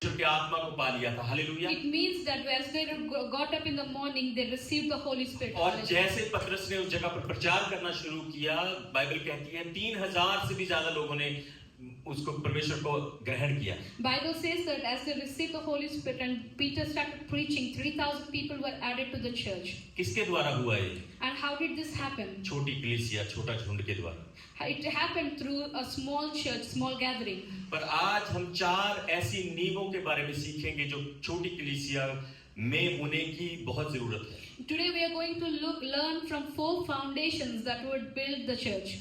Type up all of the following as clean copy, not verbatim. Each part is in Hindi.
के आत्मा को पा लिया था। Hallelujah. It means that as they got up in the morning, they received the Holy Spirit. और जैसे पतरस ने उस जगह पर प्रचार करना शुरू किया, बाइबल कहती है 3000 से भी ज्यादा लोगों ने उसको परमेश्वर को ग्रहण किया। Bible says that as they received the Holy Spirit and Peter started preaching, 3000 people were added to the church. किसके द्वारा हुआ ये? And how did this happen? छोटी कलीसिया, छोटा झुंड के द्वारा। It happened through a small church, small gathering. पर आज हम 4 ऐसी नींवों के बारे में सीखेंगे जो छोटी कलीसिया में होने की बहुत जरूरत है। Today we are going to learn from 4 foundations that would build the church.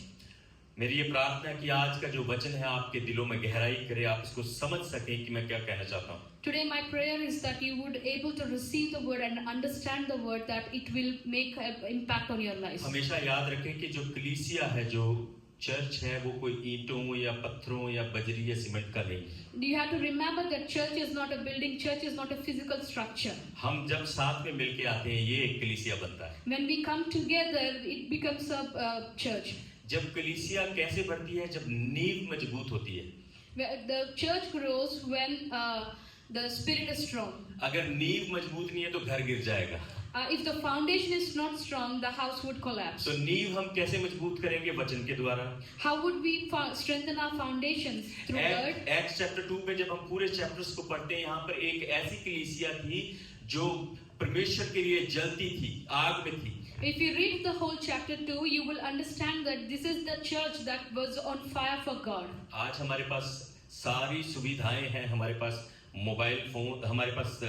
मेरी ये प्रार्थना है कि आज का जो वचन है आपके दिलों में गहराई करे, आप इसको समझ सकें कि मैं क्या कहना चाहता हूँ। Today my prayer is that you would able to receive the word and understand the word, that it will make an impact on your lives. हमेशा याद रखें कि जो कलीसिया है, जो चर्च है, वो कोई ईंटों या पत्थरों या बजरी या सीमेंट का नहीं। You have to remember that church is not a building, church is not a physical structure. हम जब साथ में मिलके आते हैं, ये एक कलीसिया बनता है। When we come together, it becomes a church. जब कलीसिया कैसे बढ़ती है? जब नींव मजबूत होती है। The church grows when the spirit is strong. अगर नींव मजबूत नहीं है तो घर गिर जाएगा। If the foundation is not strong, the house would collapse. तो नींव हम कैसे मजबूत करेंगे? वचन के द्वारा। How would we strengthen our foundations? Through word. Acts chapter 2 में जब हम पूरे चैप्टर्स को पढ़ते हैं, यहाँ पर एक ऐसी कलीसिया थी जो परमेश्वर के लिए जलती थी, आग में थी। If you read the whole chapter 2, you will understand that this is the church that was on fire for God. आज हमारे पास सारी सुविधाएं हैं, हमारे पास मोबाइल फोन, हमारे पास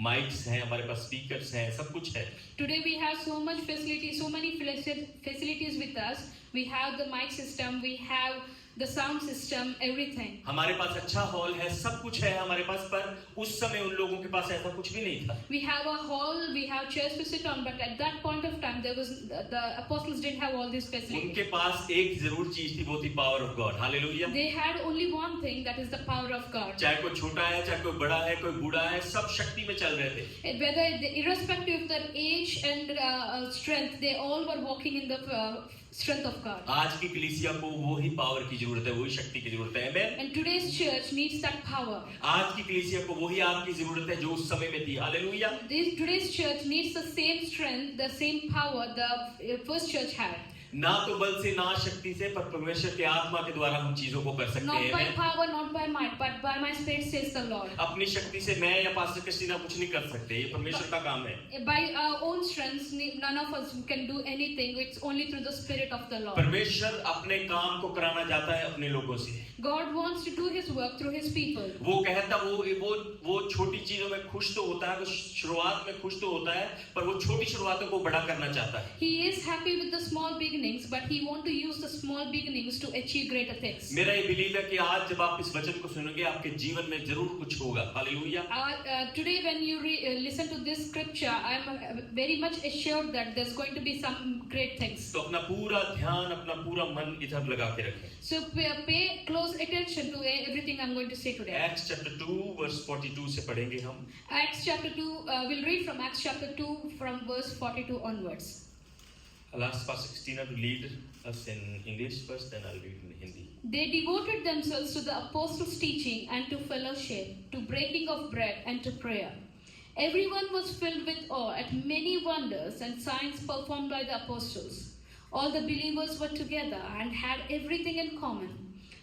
माइक्स हैं, हमारे पास स्पीकर्स हैं, सब कुछ है। Today we have so much facility, so many facilities with us. We have the mic system, we have the sound system, everything. हमारे पास अच्छा हॉल है, सब कुछ है हमारे पास, पर उस समय उन लोगों के पास ऐसा कुछ भी नहीं था। We have a hall, we have chairs to sit on, but at that point of time, there was the apostles didn't have all these facilities. उनके पास एक जरूर चीज थी, वो थी power of God. Hallelujah. They had only one thing, that is the power of God. चाहे कोई छोटा है, चाहे कोई बड़ा है, कोई बूढ़ा है, सब शक्ति में चल रहे थे। Whether irrespective of their age and strength, they all were walking in the strength of God. आज की कलीसिया को वही पावर की जरूरत है, वही शक्ति की जरूरत है। आमेन। And today's church needs that power. आज की कलीसिया को वही आग की जरूरत है जो उस समय में थी। Hallelujah. Today's church needs the same strength, the same power the first church had. ना तो बल से, ना शक्ति से, पर परमेश्वर के आत्मा के द्वारा हम चीजों को कर सकते Not by हैं। power, not by might, but by my spirit, says the Lord. अपनी शक्ति से मैं या पास्टर क्रिस्टीना कुछ नहीं कर सकते, ये परमेश्वर का काम है। By our own strength, none of us can do anything. It's only through the spirit of the Lord. परमेश्वर अपने काम को कराना चाहता है अपने लोगों से। God wants to do His work through His people. वो कहता, वो छोटी चीजों में खुश तो होता है, वो शुरुआत में खुश तो होता है, पर वो छोटी शुरुआतों को बड़ा करना चाहता है। He is happy with the small beginnings, but He wants to use the small beginnings to achieve greater things. मेरा ये बिलीव है कि आज जब आप इस वचन को सुनेंगे, आपके जीवन में जरूर कुछ होगा। Hallelujah. Today when you listen to this scripture, I am very much assured that there's going to be some great things. तो अपना पूरा ध्यान, अपना पूरा मन इधर लगा के रखें। So pay close attention to everything I'm going to say today. Acts chapter 2 verse 42 से पढ़ेंगे हम। Acts chapter 2, we'll read from Acts chapter 2 from verse 42 onwards. I'll ask Pastor Christina to lead us in English first, then I'll read in Hindi. They devoted themselves to the apostles' teaching and to fellowship, to breaking of bread and to prayer. Everyone was filled with awe at many wonders and signs performed by the apostles. All the believers were together and had everything in common.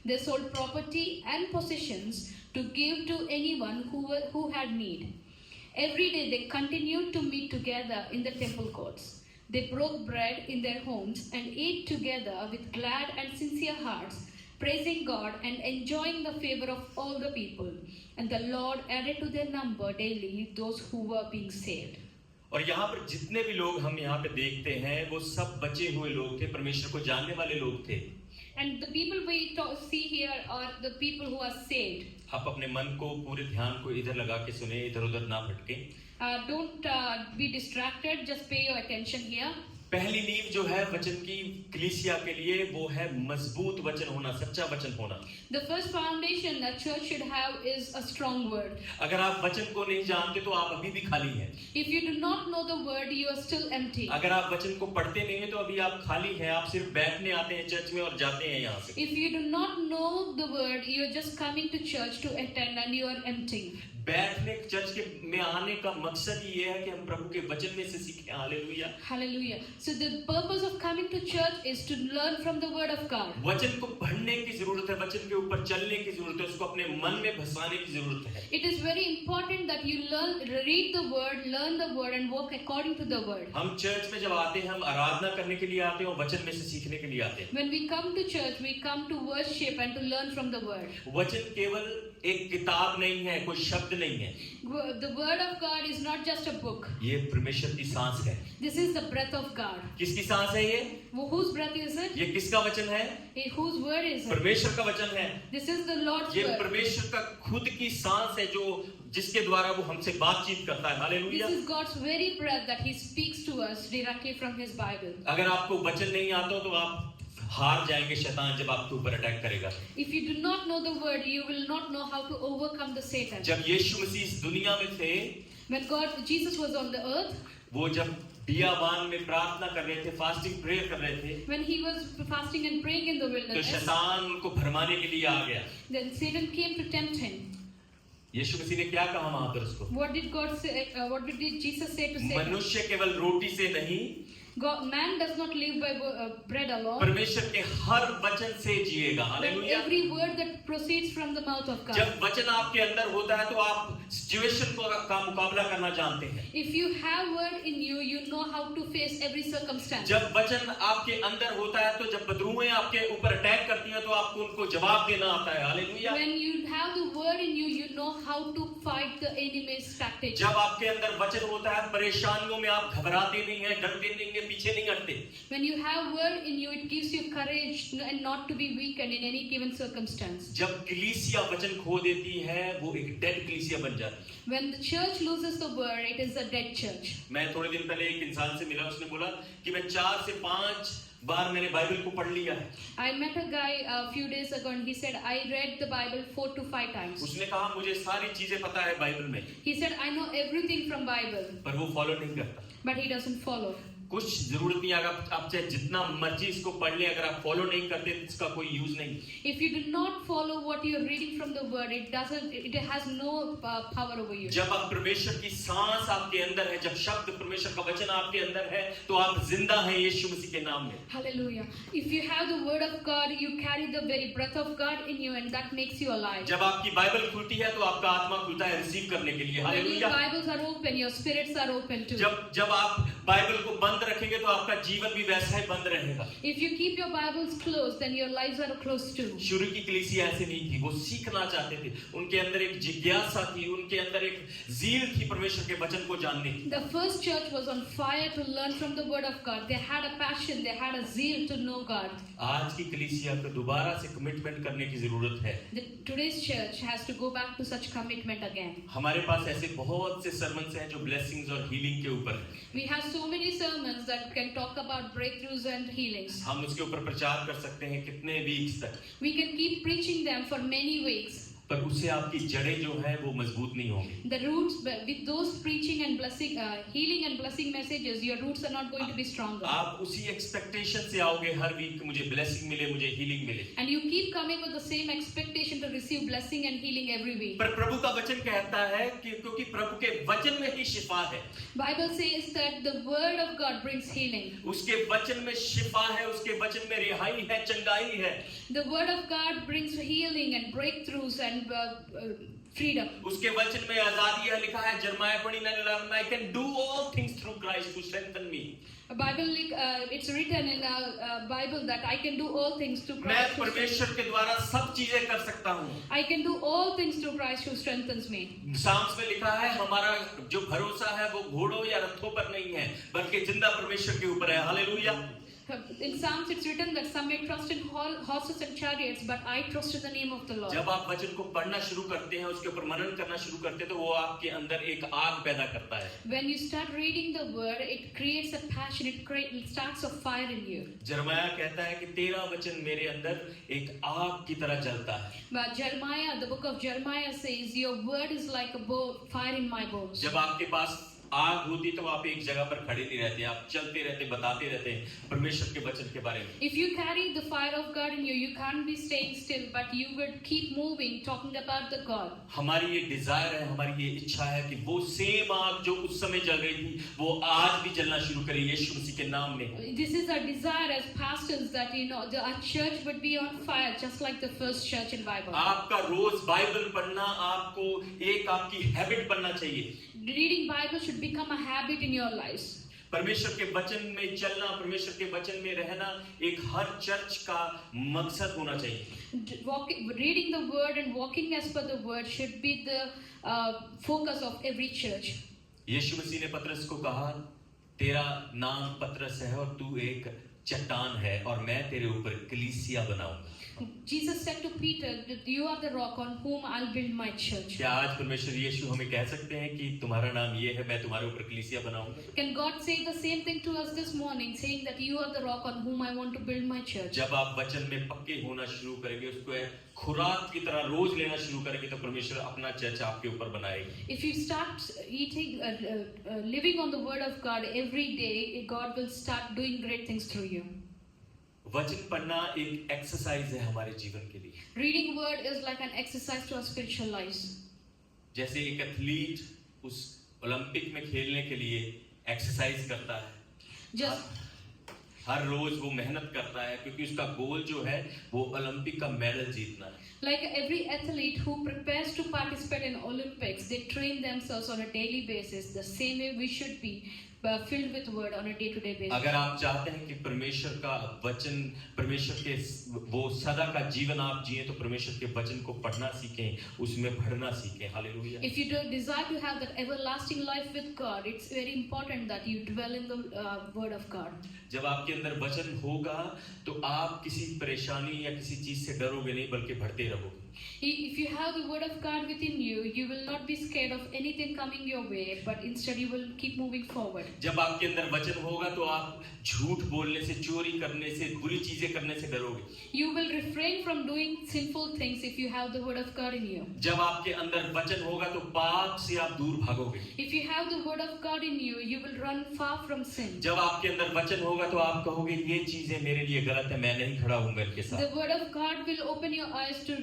They sold property and possessions to give to anyone who had need. Every day they continued to meet together in the temple courts. They broke bread in their homes and ate together with glad and sincere hearts, praising God and enjoying the favor of all the people. And the Lord added to their number daily those who were being saved. और यहाँ पर जितने भी लोग हम यहाँ पे देखते हैं, वो सब बचे हुए लोग थे, परमेश्वर को जानने वाले लोग थे। And the people we see here are the people who are saved. आप अपने मन को, पूरे ध्यान को इधर लगा के सुने, इधर-उधर ना भटके। Don't be distracted, just pay your attention here. पहली नींव जो है वचन की कलीसिया के लिए, वो है मजबूत वचन होना, सच्चा वचन होना। The first foundation that church should have is a strong word. अगर आप वचन को नहीं जानते तो आप अभी भी खाली हैं। If you do not know the word, you are still empty. अगर आप वचन को पढ़ते नहीं हैं तो अभी आप खाली हैं, आप सिर्फ बैठने आते हैं चर्च में और जाते हैं यहाँ से। If you do not know the word, you are just coming to church to attend and you are empty. बैठने चर्च के में आने का मकसद ही ये है कि हम प्रभु के वचन में से सीखें। Hallelujah. Hallelujah. So the purpose of coming to church is to learn from the word of God. वचन को पढ़ने की जरूरत है, वचन के ऊपर चलने की जरूरत है, उसको अपने मन में बसाने की जरूरत है। It is very important that you read the word, learn the word and walk according to the word. हम चर्च में जब आते हैं, हम आराधना करने के लिए आते हैं और वचन में से सीखने के लिए आते हैं। When we come to church, we come to worship and to learn from the word. वचन केवल एक किताब नहीं है, कोई शब्द नहीं है। The word of God is not just a book. ये परमेश्वर की सांस है। This is the breath of God. किसकी सांस है ये? Whose breath is it? ये किसका वचन है? Whose word is it? परमेश्वर का वचन है। This is the Lord's ये word. परमेश्वर का खुद की सांस है जो जिसके द्वारा वो हमसे बातचीत करता है। This hallelujah. is God's very breath that He speaks to us directly from His Bible. अगर आपको वचन नहीं आता हो तो आप हार जाएंगे शैतान जब आपके ऊपर अटैक करेगा। If you do not know the word, you will not know how to overcome the Satan. जब यीशु मसीह इस दुनिया में थे, When Jesus was on the earth, वो जब बियाबान में प्रार्थना कर रहे थे, फास्टिंग प्रेयर कर रहे थे, when He was fasting and praying in the तो wilderness, शैतान उनको भरमाने के लिए आ गया। then Satan came to tempt Him. यीशु मसीह ने क्या कहा वहां पर उसको? What did God say? What did Jesus say to Satan? मनुष्य केवल रोटी से नहीं, Man does not live by bread alone, परमेश्वर के हर वचन से जिएगा। but hallelujah. every word that proceeds from the mouth of God. जब वचन आपके अंदर होता है तो आप सिचुएशन का मुकाबला करना जानते हैं। If you have word in you, you know how to face every circumstance. जब वचन आपके अंदर होता है तो जब बदरूहें आपके ऊपर अटैक करती हैं तो आपको उनको जवाब देना आता है। Hallelujah. When you have the word in you, you know how to fight the enemy's tactics. जब आपके अंदर वचन होता है, परेशानियों में आप घबराते नहीं हैं, डरते नहीं हैं, पीछे नहीं हटते। When you have word in you, it gives you courage and not to be weakened in any given circumstance. जब कलीसिया वचन खो देती है, वो एक डेड कलीसिया बन जाती है। When the church loses the word, it is a dead church. मैं थोड़े दिन पहले एक इंसान से मिला, उसने बोला कि मैं 4 से 5 बार मैंने बाइबल को पढ़ लिया है। I met a guy a few days ago and he said, I read the Bible 4 to 5 times. उसने कहा मुझे सारी चीजें पता है बाइबल में, He said, I know everything from Bible, पर वो फॉलो नहीं करता। but he doesn't follow. कुछ जरूरत नहीं, अगर आप चाहे जितना मर्जी इसको पढ़ ले, अगर आप फॉलो नहीं करते तो इसका कोई यूज नहीं। If you do not follow what you are reading from the word, it has no power over you. जब आप परमेश्वर की सांस आपके अंदर है, जब शब्द परमेश्वर का वचन आपके अंदर है, तो आप जिंदा हैं यीशु मसीह के नाम में। Hallelujah. If you have the word of God, you carry the very breath of God in you and that makes you alive. जब आपकी बाइबल खुलती है तो आपका आत्मा खुलता है रिसीव करने के लिए। When your hallelujah. Bibles are open, your spirits are open too. जब आप बाइबल को बंद रखेंगे तो आपका जीवन भी वैसा ही बंद रहेगा। If you keep your Bibles closed, then your lives are closed too. शुरू की कलीसिया ऐसे नहीं थी, वो सीखना चाहते थे, उनके अंदर एक जिज्ञासा थी, उनके अंदर एक ज़ील थी परमेश्वर के वचन को जानने की। The first church was on fire to learn from the word of God. They had a passion, they had a zeal to know God. आज की कलीसिया को दोबारा से कमिटमेंट करने की जरूरत है। Today's church has to go back to such commitment again. हमारे पास ऐसे बहुत से sermons हैं जो blessings और healing के ऊपर हैं। We have so many sermons that can talk about breakthroughs and healings. हम उसके ऊपर प्रचार कर सकते हैं कितने weeks तक, We can keep preaching them for many weeks. पर उससे आपकी जड़ें जो हैं वो मजबूत नहीं होंगी। The roots, with those preaching and blessing, healing and blessing messages, your roots are not going to be stronger. आप उसी expectation से आओगे हर week, मुझे blessing मिले, मुझे healing मिले। And you keep coming with the same expectation to receive blessing and healing every week. पर प्रभु का वचन कहता है कि क्योंकि प्रभु के वचन में ही शिफा है। Bible says that the word of God brings healing. उसके वचन में शिफा है, उसके वचन में रिहाई है, चंगाई है। The word of God brings healing and breakthroughs and freedom. उसके वचन में आजादी है, लिखा है Jeremiah 29:11, I can do all things through Christ who strengthen me. Bible, it's written in Bible that I can do all things through मैं Christ. परमेश्वर के द्वारा सब चीजें कर सकता हूँ। I can do all things through Christ who strengthens me. Psalms में लिखा है हमारा जो भरोसा है वो घोड़ों या रथों पर नहीं है, बल्कि जिंदा परमेश्वर के ऊपर है। Hallelujah. In Psalms it's written that some may trust in horses and chariots, but I trust in the name of the Lord. जब आप वचन को पढ़ना शुरू करते हैं, उसके ऊपर मनन करना शुरू करते हैं, तो वो आपके अंदर एक आग पैदा करता है। When you start reading the word, it creates a passion. It starts a fire in you. Jeremiah कहता है कि तेरा वचन मेरे अंदर एक आग की तरह जलता है। But Jeremiah, the book of Jeremiah says, your word is like a fire in my bones. जब आपके पास आग होती तो आप एक जगह पर खड़े नहीं रहते, आप चलते रहते, बताते रहते हैं परमेश्वर के वचन के बारे में। If you carry the fire of God in you, you can't be staying still, but you would keep moving, talking about the God. हमारी ये डिजायर है, हमारी ये इच्छा है कि वो सेम आग जो उस समय जल रही थी वो आज भी जलना शुरू करे यीशु मसीह के नाम में। This is our desire as pastors, that our church would be on fire, just like the first church in Bible. आपका रोज बाइबल पढ़ना आपको एक आपकी हैबिट बनना चाहिए। Reading Bible should become a habit in your lives. परमेश्वर के वचन में चलना, परमेश्वर के वचन में रहना एक हर चर्च का मकसद होना चाहिए। Reading the word and walking as per the word should be the focus of every church. यीशु मसीह ने पतरस को कहा, तेरा नाम पतरस है और तू एक चट्टान है और मैं तेरे ऊपर कलीसिया बनाऊंगा। Jesus said to Peter that you are the rock on whom I'll build my church. क्या आज परमेश्वर यीशु हमें कह सकते हैं कि तुम्हारा नाम ये है, मैं तुम्हारे ऊपर कलीसिया बनाऊंगा? Can God say the same thing to us this morning, saying that you are the rock on whom I want to build my church? जब आप वचन में पक्के होना शुरू करेंगे, उसको खुराक की तरह रोज लेना शुरू करेंगे, तो परमेश्वर अपना चर्च आपके ऊपर बनाएगा। If you start eating, living on the word of God every day, God will start doing great things through you. वचन पढ़ना एक एक्सरसाइज है हमारे जीवन के लिए। Reading word is like an exercise to our spiritual lives. जैसे एक एथलीट उस ओलंपिक में खेलने के लिए एक्सरसाइज करता है, हर रोज वो मेहनत करता है क्योंकि उसका गोल जो है वो ओलंपिक का मेडल जीतना है। Like every athlete who prepares to participate in Olympics, they train themselves on a daily basis. The same way we should be filled with word on a day-to-day basis. अगर आप चाहते हैं कि परमेश्वर का वचन, परमेश्वर के वो सदा का जीवन आप जिए, तो परमेश्वर के वचन को पढ़ना सीखें, उसमें पढ़ना सीखें। Hallelujah. If you desire to have that everlasting life with God, it's very important that you dwell in the word of God. जब आपके अंदर वचन होगा तो आप किसी परेशानी या किसी चीज से डरोगे नहीं, बल्कि बढ़ते रहोगे। If you have the word of God within you, you will not be scared of anything coming your way, but instead you will keep moving forward. जब आपके अंदर वचन होगा तो आप झूठ बोलने से, चोरी करने से, बुरी चीजें करने से डरोगे। You will refrain from doing sinful things if you have the word of God in you. जब आपके अंदर वचन होगा तो पाप से आप दूर भागोगे। If you have the word of God in you, you will run far from sin. जब आपके अंदर वचन होगा तो आप कहोगे ये चीजें मेरे लिए गलत है, मैं नहीं खड़ा हूँगा इनके साथ। The word of God will open your eyes to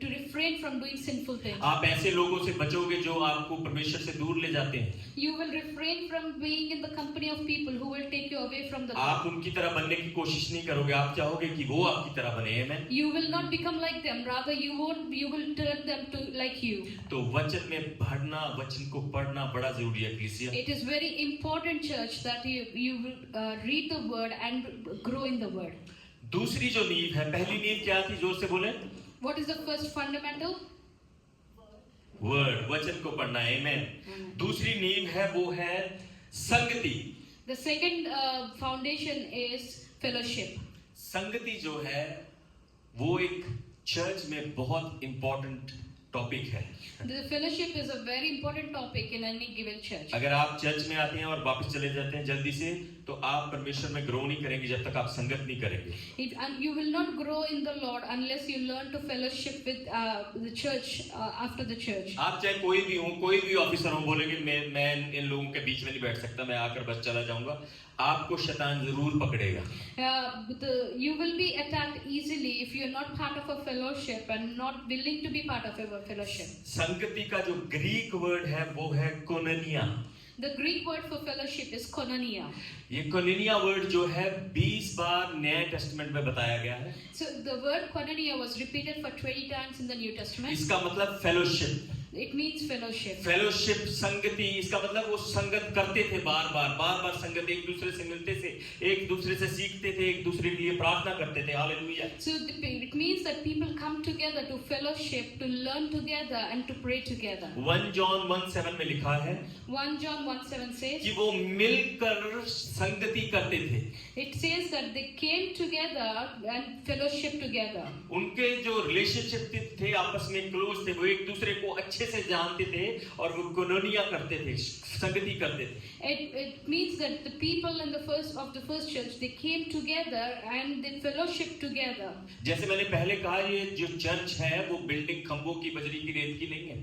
refrain from doing sinful things. आप ऐसे लोगों से बचोगे जो आपको परमेश्वर से दूर ले जाते हैं। You will refrain from being in the company of people who will take you away from the आप God. उनकी तरह बनने की कोशिश नहीं करोगे, आप चाहोगे कि वो आपकी तरह बने। आमीन। You will not become like them. Rather, you will turn them to like you. तो वचन में पढ़ना, वचन को पढ़ना बड़ा जरूरी है कलीसिया। It is very important, church, that you will read the word and grow in the word. दूसरी जो नींव है, पहली नींव क्या थी? जोर से बोले। What is the first fundamental? Word, वचन को पढ़ना है। आमीन। दूसरी नींव है वो है संगति। The second foundation is fellowship. संगति जो है वो एक चर्च में बहुत इंपॉर्टेंट टॉपिक है। The fellowship is a very important topic in any given church. अगर आप चर्च में आते हैं और वापस चले जाते हैं जल्दी से, तो आप परमेश्वर में ग्रो नहीं करेंगे जब तक आप संगत नहीं करेंगे। And you will not grow in the Lord unless you learn to fellowship with the church after the church. आप चाहे कोई भी हो, कोई भी ऑफिसर हो, बोलेंगे मैं इन लोगों के बीच में नहीं बैठ सकता, मैं आकर बस चला जाऊंगा, आपको शैतान जरूर पकड़ेगा। You will be attacked easily if you are not part of a fellowship and not willing to be part of a fellowship. संगति का जो ग्रीक वर्ड है वो है कोनोनिया। The Greek word for fellowship is koinonia. ये कोनोनिया वर्ड जो है 20 बार नए टेस्टामेंट में बताया गया है। So the word koinonia was repeated for 20 times in the New Testament. इसका मतलब fellowship. It means fellowship. Fellowship, संगति, इसका मतलब वो संगत करते थे, बार बार संगत, एक दूसरे से मिलते थे, एक दूसरे से सीखते थे, एक दूसरे के लिए प्रार्थना करते थे। Hallelujah. So it means that people come together to fellowship, to learn together and to pray together. 1 John 1:7 में लिखा है 1 John 1:7 says, कि वो मिलकर संगति करते थे। it says that they came together and fellowship together. उनके जो रिलेशनशिप थे आपस में क्लोज थे, वो एक दूसरे को अच्छे अच्छे से जानते थे और वो कोनोनिया करते थे, संगति करते थे। It means that the people in the first church, they came together and they fellowship together. जैसे मैंने पहले कहा, ये जो चर्च है वो बिल्डिंग खंभों की, बजरी की, रेत की नहीं है।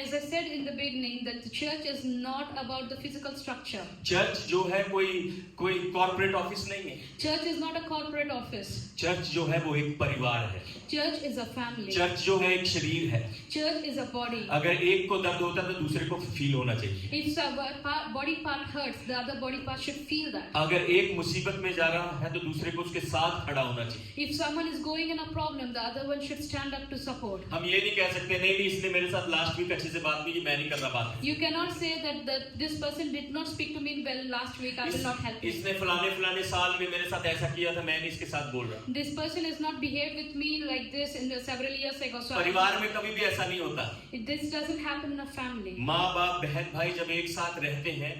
As I said in the beginning, that the church is not about the physical structure. Church जो है कोई कॉर्पोरेट ऑफिस नहीं है। Church is not a corporate office. Church जो है वो एक परिवार है। Church is a family. Church जो है एक शरीर है। Church is a body. अगर एक को दर्द होता है तो दूसरे को फील होना चाहिए। If a body part hurts, the other body part should feel that. अगर एक मुसीबत में जा रहा है तो दूसरे को उसके साथ खड़ा होना चाहिए। If someone is going in a problem, the other one should stand up to support. हम ये नहीं कह सकते नहीं इसने मेरे साथ लास्ट वीक अच्छे से बात की, मैं नहीं कर रहा बात। You cannot say that this person did not speak to me well last week, I will not help him. इसने फलाने साल में मेरे साथ ऐसा किया था, मैं नहीं इसके साथ बोल रहा। This person has not behaved with me like this in the several years ago. So परिवार में कभी भी ऐसा नहीं होता। this doesn't happen in a family. माँ बाप बहन भाई जब एक साथ रहते हैं,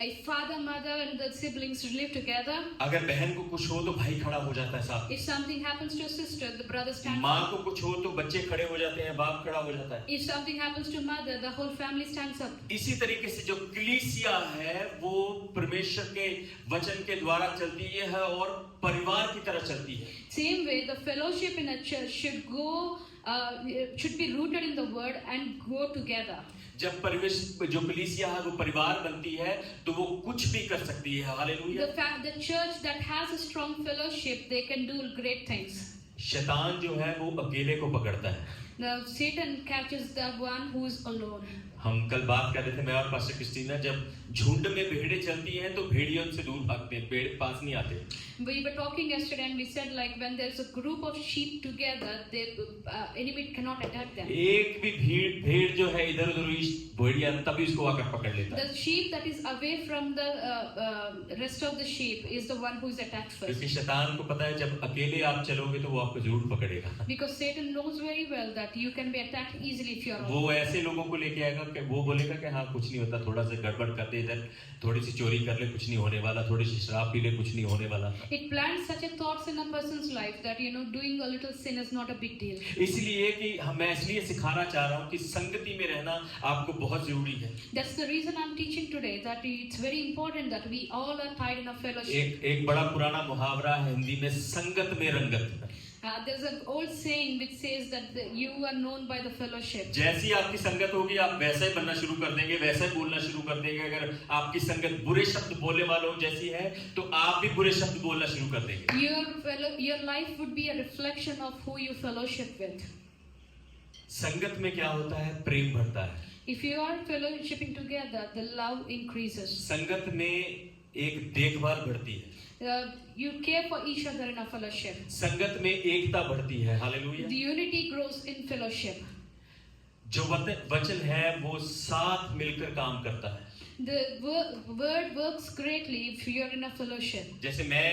If father, mother and the siblings live together, अगर बहन को कुछ हो तो भाई खड़ा हो जाता है साथ। if something happens to a sister, the brother stands माँ up. को कुछ हो तो बच्चे खड़े हो जाते हैं, बाप खड़ा हो जाता है। If something happens to mother, the whole family stands up. इसी तरीके से जो कलीसिया है वो परमेश्वर के वचन के द्वारा चलती है और परिवार की तरह चलती है। Same way, the fellowship in a church should be rooted in the word and go together. जब परिवेश जो कलीसिया है वो परिवार बनती है तो वो कुछ भी कर सकती है। Hallelujah. The church that has a strong fellowship, they can do great things. शैतान जो है वो अकेले को पकड़ता है। Satan catches the one who is alone. हम कल बात कर रहे थे, मैं और पास्टर क्रिस्टीना, जब झुंड में भेड़ें चलती हैं तो भेड़िए उनसे दूर भागते हैं, भेड़ पास नहीं आते। We were talking yesterday and we said like when there's a group of sheep together, the enemy cannot attack them. एक भी भेड़ जो है इधर उधर भेड़िया तभी उसको आकर पकड़ लेता है। The sheep that is away from the rest of the sheep is the one who is attacked first. क्योंकि शैतान को पता है जब अकेले आप चलोगे तो वो आपको जरूर पकड़ेगा। Because Satan knows very well that you can be attacked easily if you are alone. वो ऐसे लोगों को लेके आएगा कि वो बोलेगा कि हाँ कुछ नहीं होता, थोड़ा सा गड़बड़ कर दे इधर, थोड़ी सी चोरी कर ले, कुछ नहीं होने वाला, थोड़ी सी शराब पी ले, कुछ नहीं होने वाला। It plants such a thoughts in a person's life that doing a little sin is not a big deal. इसलिए कि मैं इसलिए सिखाना चाह रहा हूँ कि संगति में रहना आपको बहुत जरूरी है। That's the reason I'm teaching today, that it's very important that we all are tied in a fellowship. एक बड़ा पुराना मुहावरा है हिंदी में, संगत में रंगत। There's an old saying which says that you are known by the fellowship. जैसी आपकी संगत होगी आप वैसा ही बनना शुरू कर देंगे, वैसा ही बोलना शुरू कर देंगे। अगर आपकी संगत बुरे शब्द बोलने वालों जैसी है तो आप भी बुरे शब्द बोलना शुरू कर देंगे। Your life would be a reflection of who you fellowship with. संगत में क्या होता है? प्रेम बढ़ता है। If you are fellowshipping together, the love increases. संगत में एक देखभाल बढ़ती है। You care for each other in a fellowship. संगत में एकता बढ़ती है। Hallelujah. The unity grows in fellowship. जो वचन है वो साथ मिलकर काम करता है। The word works greatly if you are in a fellowship. जैसे मैं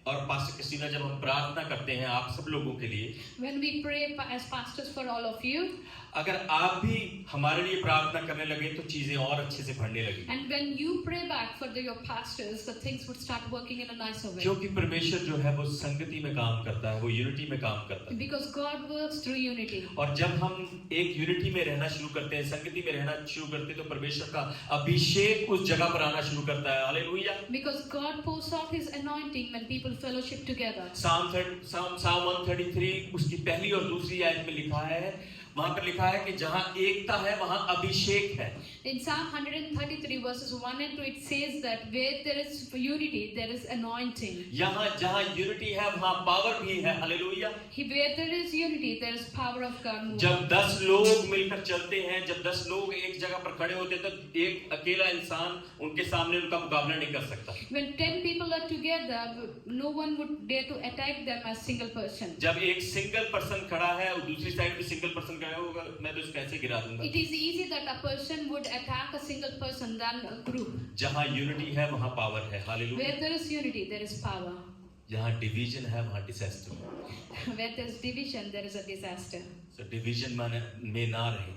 और पास्टर क्रिस्टीना जब हम प्रार्थना करते हैं आप सब लोगों के लिए, when we pray as pastors for all of you, अगर आप भी हमारे लिए प्रार्थना करने लगे तो चीजें और अच्छे से बढ़ने लगी। and when you pray back for your pastors, the things would start working in a nicer way. क्योंकि परमेश्वर जो है वो संगति में काम करता है, वो यूनिटी में काम करता है। Because God works through unity. और जब हम एक यूनिटी में रहना शुरू करते हैं, संगति में रहना शुरू करते हैं तो परमेश्वर का अभिषेक उस जगह पर आना शुरू करता है। Hallelujah. Because God pours out His anointing when people fellowship together. Psalm 133 उसकी पहली और दूसरी आयत में लिखा है, वहां पर लिखा है कि जहां एकता है वहां अभिषेक है। In Psalm 133 verses 1 and 2 it says that where there is unity there is anointing. यहाँ जहां यूनिटी है वहां पावर भी है। Hallelujah. Where there is unity there is power of God moving. जब 10 लोग मिलकर चलते हैं, जब 10 लोग एक जगह पर खड़े होते हैं तो एक अकेला इंसान उनके सामने उनका मुकाबला नहीं कर सकता। When 10 people are together, no one would dare to attack them as single person. जब एक सिंगल पर्सन खड़ा है और दूसरी साइड भी सिंगल पर्सन खड़ा होगा, मैं तो उसको ऐसे गिरा दूंगा। It is easy that a person would attack a single person than a group. जहां यूनिटी है वहां पावर है। Hallelujah. Where there is unity there is power. जहां डिवीजन है वहां disaster. Where there is division there is a disaster. So division में ना रहे,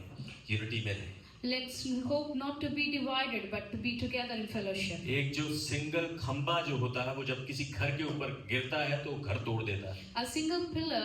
यूनिटी में रहे। Let's hope not to be divided, but to be together in fellowship. एक जो सिंगल खंबा जो होता है वो जब किसी घर के ऊपर गिरता है तो घर तोड़ देता है. A single pillar,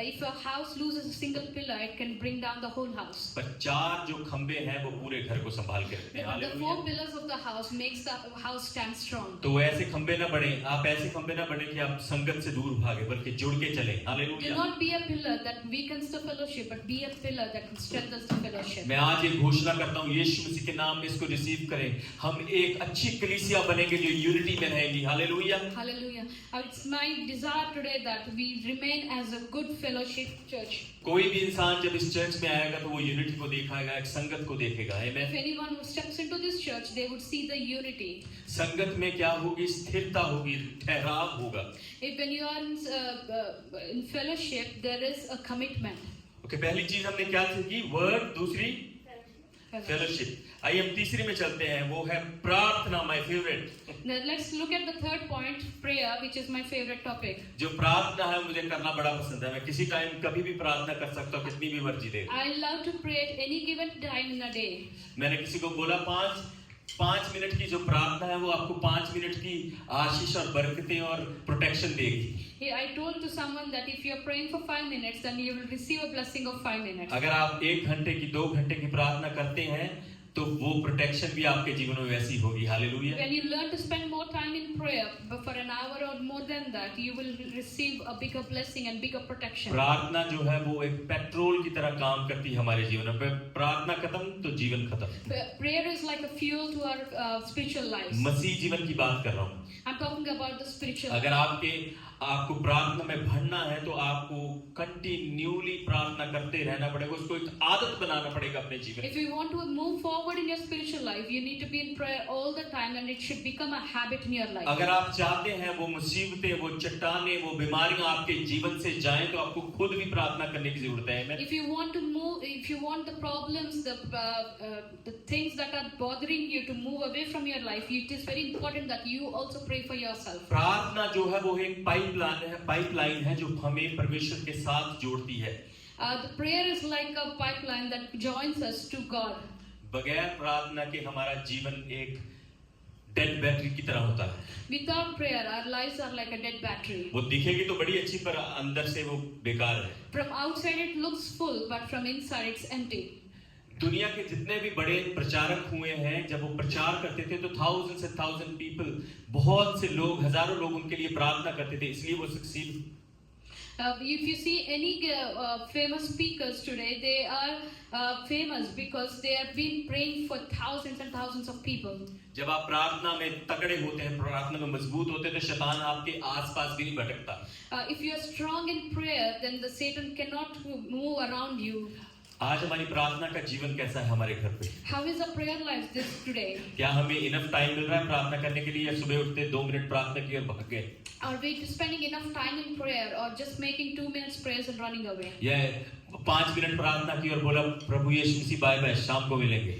if a house loses a single pillar, it can bring down the whole house. पर चार जो खंबे हैं वो पूरे घर को संभाल के रखते हैं. The four pillars of the house makes the house stand strong. तो ऐसे खंबे ना बने, आप ऐसे खंबे ना बने कि आप संगत से दूर भागे, बल्कि जुड़ के चलें. Hallelujah. Do not be a pillar that weakens the fellowship, but be a pillar that strengthens the fellowship. मैं आज एक घोषणा करता हूँ, यीशु मसीह के नाम में इसको रिसीव करें. हम एक अच्छी कलीसिया बनेंगे जो यूनिटी में रहेंगी. Hallelujah. Hallelujah. It's my desire today that we remain as a good fellowship church. कोई भी इंसान जब इस चर्च में आएगा तो वो यूनिटी को देखेगा, एक संगत को देखेगा. आमीन. If anyone who steps into this church, they would see the unity. संगत में क्या होगी? स्थिरता होगी, ठहराव होगा. If when you are in fellowship, there is a commitment. Okay, पहली चीज हमने क्या सीखी? वर्ड. दूसरी फेलोशिप. आइए हम तीसरी में चलते हैं, वो है प्रार्थना. My favourite. Now let's look at the third point, prayer, which is my favorite topic. जो प्रार्थना है मुझे करना बड़ा पसंद है. मैं किसी टाइम कभी भी प्रार्थना कर सकता हूँ, कितनी भी मर्जी दे. I love to pray at any given time in a day. मैंने किसी को बोला 5 मिनट की जो प्रार्थना है वो आपको 5 मिनट की आशीष और बरकतें और प्रोटेक्शन देगी. I told to someone that if you are praying for 5 minutes, then you will receive a blessing of 5 minutes. अगर आप 1 घंटे की 2 घंटे की प्रार्थना करते हैं तो वो प्रोटेक्शन भी आपके जीवन में वैसी होगी. Hallelujah. When you learn to spend more time in prayer, but for an hour or more than that, you will receive a bigger blessing and bigger protection. प्रार्थना जो है वो एक पेट्रोल की तरह काम करती है हमारे जीवन में. प्रार्थना खत्म तो जीवन खत्म. Prayer is like a fuel to our spiritual lives. मसीह जीवन की बात कर रहा हूँ. I'm talking about the spiritual. अगर आपको प्रार्थना में बढ़ना है तो आपको कंटिन्यूली प्रार्थना करते रहना पड़ेगा. उसको एक आदत बनाना पड़ेगा अपने जीवन. If you want to move forward in your spiritual life, you need to be in prayer all the time, and it should become a habit in your life. अगर आप चाहते हैं वो मुसीबतें, वो चट्टानें, वो बीमारियां आपके जीवन से जाएं तो आपको खुद भी प्रार्थना करने की जरूरत है. If you want to move, if you want the problems, the things that are bothering you to move away from your life, it is very important that you also pray for yourself. प्रार्थना जो है वो एक पाइपलाइन है जो हमें परमेश्वर के साथ जोड़ती है. The prayer is like a pipeline that joins us to God. बगैर प्रार्थना के हमारा जीवन एक डेड बैटरी की तरह होता है. Without prayer, our lives are like a dead battery. वो दिखेगी तो बड़ी अच्छी पर अंदर से वो बेकार है. From outside it looks full, but from inside it's empty. दुनिया के जितने भी बड़े प्रचारक हुए हैं, जब वो प्रचार करते थे तो thousands and thousands people, बहुत से लोग, हजारों लोग उनके लिए प्रार्थना करते थे, इसलिए वो succeed. If you see any famous speakers today, they are famous because they have been praying for thousands and thousands of people. जब आप प्रार्थना में तगड़े होते हैं, प्रार्थना में मजबूत होते हैं, तो शैतान आपके आसपास भी नहीं भटकता. If you are strong in prayer, then the Satan cannot move around you. आज हमारी प्रार्थना का जीवन कैसा है हमारे घर पे? How is the prayer life this today? क्या हमें इनफ टाइम मिल रहा है प्रार्थना करने के लिए, या सुबह उठते 2 मिनट प्रार्थना की और भाग गए? Are we spending enough time in prayer, or just making 2 minutes prayers and running away? या 5 मिनट प्रार्थना की और बोला प्रभु यीशु मसीह बाय बाय, शाम को मिलेंगे.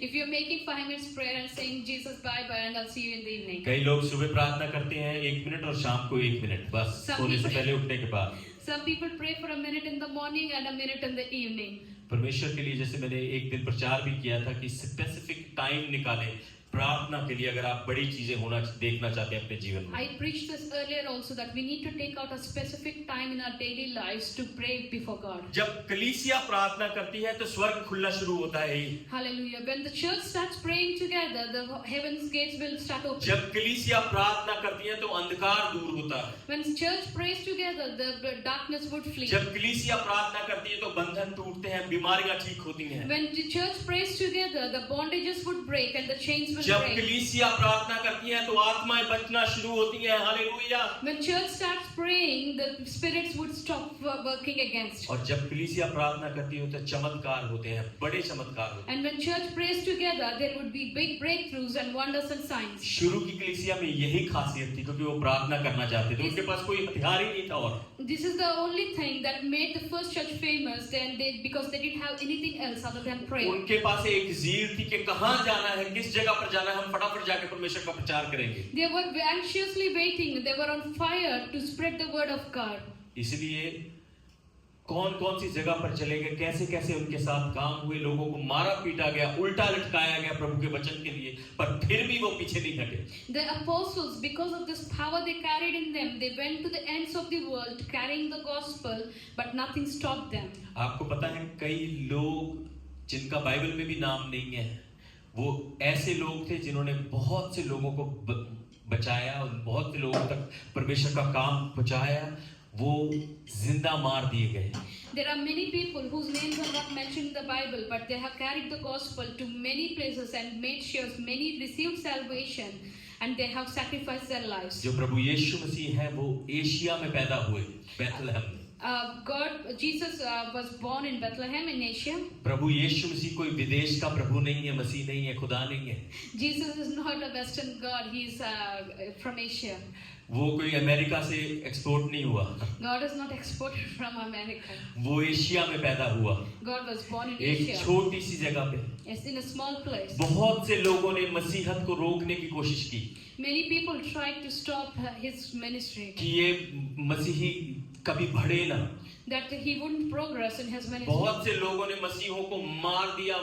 If you're making 5 minutes prayer and saying Jesus bye bye and I'll see you in the evening. कई लोग सुबह प्रार्थना करते हैं 1 मिनट और शाम को 1 मिनट, बस सोने से पहले उठने के बाद. Some people pray for a minute in the morning and a minute in the evening. परमेश्वर के लिए, जैसे मैंने एक दिन प्रचार भी किया था कि स्पेसिफिक टाइम निकालें प्रार्थना के लिए, अगर आप बड़ी चीजें देखना चाहते हैं अपने जीवन में. I preached this earlier also that we need to take out a specific time in our daily lives to pray before God. जब कलीसिया प्रार्थना करती है तो स्वर्ग खुलना शुरू होता है. Hallelujah. When the church starts praying together, the heaven's gates will start opening. जब कलीसिया प्रार्थना करती है तो अंधकार दूर होता है. When church prays together, the darkness would flee. जब कलीसिया प्रार्थना करती है तो बंधन टूटते हैं, बीमारियां ठीक होती हैं. When the church prays together, the bondages would break and the chains will जब break. कलीसिया प्रार्थना करती है तो आत्माएं बचना शुरू होती हैं. Hallelujah. When church starts praying, the spirits would stop working against. और जब कलीसिया प्रार्थना करती है तो चमत्कार होते हैं, बड़े चमत्कार होते हैं. And when church prays together, there would be big breakthroughs and wonders and signs. शुरू की कलीसिया में यही खासियत थी, क्योंकि वो प्रार्थना करना चाहते थे. उनके पास कोई हथियार ही नहीं था. और This is the only thing that made the first church famous, because they didn't have anything else other than prayer. उनके पास एक ज़ीर थी कि कहाँ जाना है, किस जगह पर जाना है, हम फटाफट जाके परमेश्वर का प्रचार करेंगे. They were anxiously waiting. They were on fire to spread the word of God. इसलिए कौन कौन सी जगह पर चले गए, कैसे कैसे उनके साथ काम हुए, लोगों को मारा पीटा गया, उल्टा लटकाया गया प्रभु के वचन के लिए, पर फिर भी वो पीछे नहीं हटे. The apostles, because of this power they carried in them, they went to the ends of the world carrying the gospel, but nothing stopped them. आपको पता है कई लोग जिनका बाइबल में भी नाम नहीं है, वो ऐसे लोग थे जिन्होंने बहुत से लोगों को बचाया और बहुत से लोगों तक परमेश्वर का काम पहुंचाया, वो जिंदा मार दिए गए. There are many people whose names are not mentioned in the Bible, but they have carried the gospel to many places and made sure many received salvation, and they have sacrificed their lives. जो प्रभु यीशु मसीह है वो एशिया में पैदा हुए, बेथलेहम में. Jesus was born in Bethlehem in Asia. प्रभु यीशु मसीह कोई विदेश का प्रभु नहीं है, मसीह नहीं है, खुदा नहीं है. Jesus is not a Western God. He is from Asia. वो कोई अमेरिका से एक्सपोर्ट नहीं हुआ. God is not exported from America. वो एशिया में पैदा हुआ. God was born in एक Asia. छोटी सी जगह पे. Yes, in a small place. बहुत से लोगों ने मसीहत को रोकने की कोशिश की. Many people tried to stop his ministry. कि ये मसीही कभी बढ़े ना. That he wouldn't progress in his ministry. बहुत से लोगों ने मसीहों को मार दिया,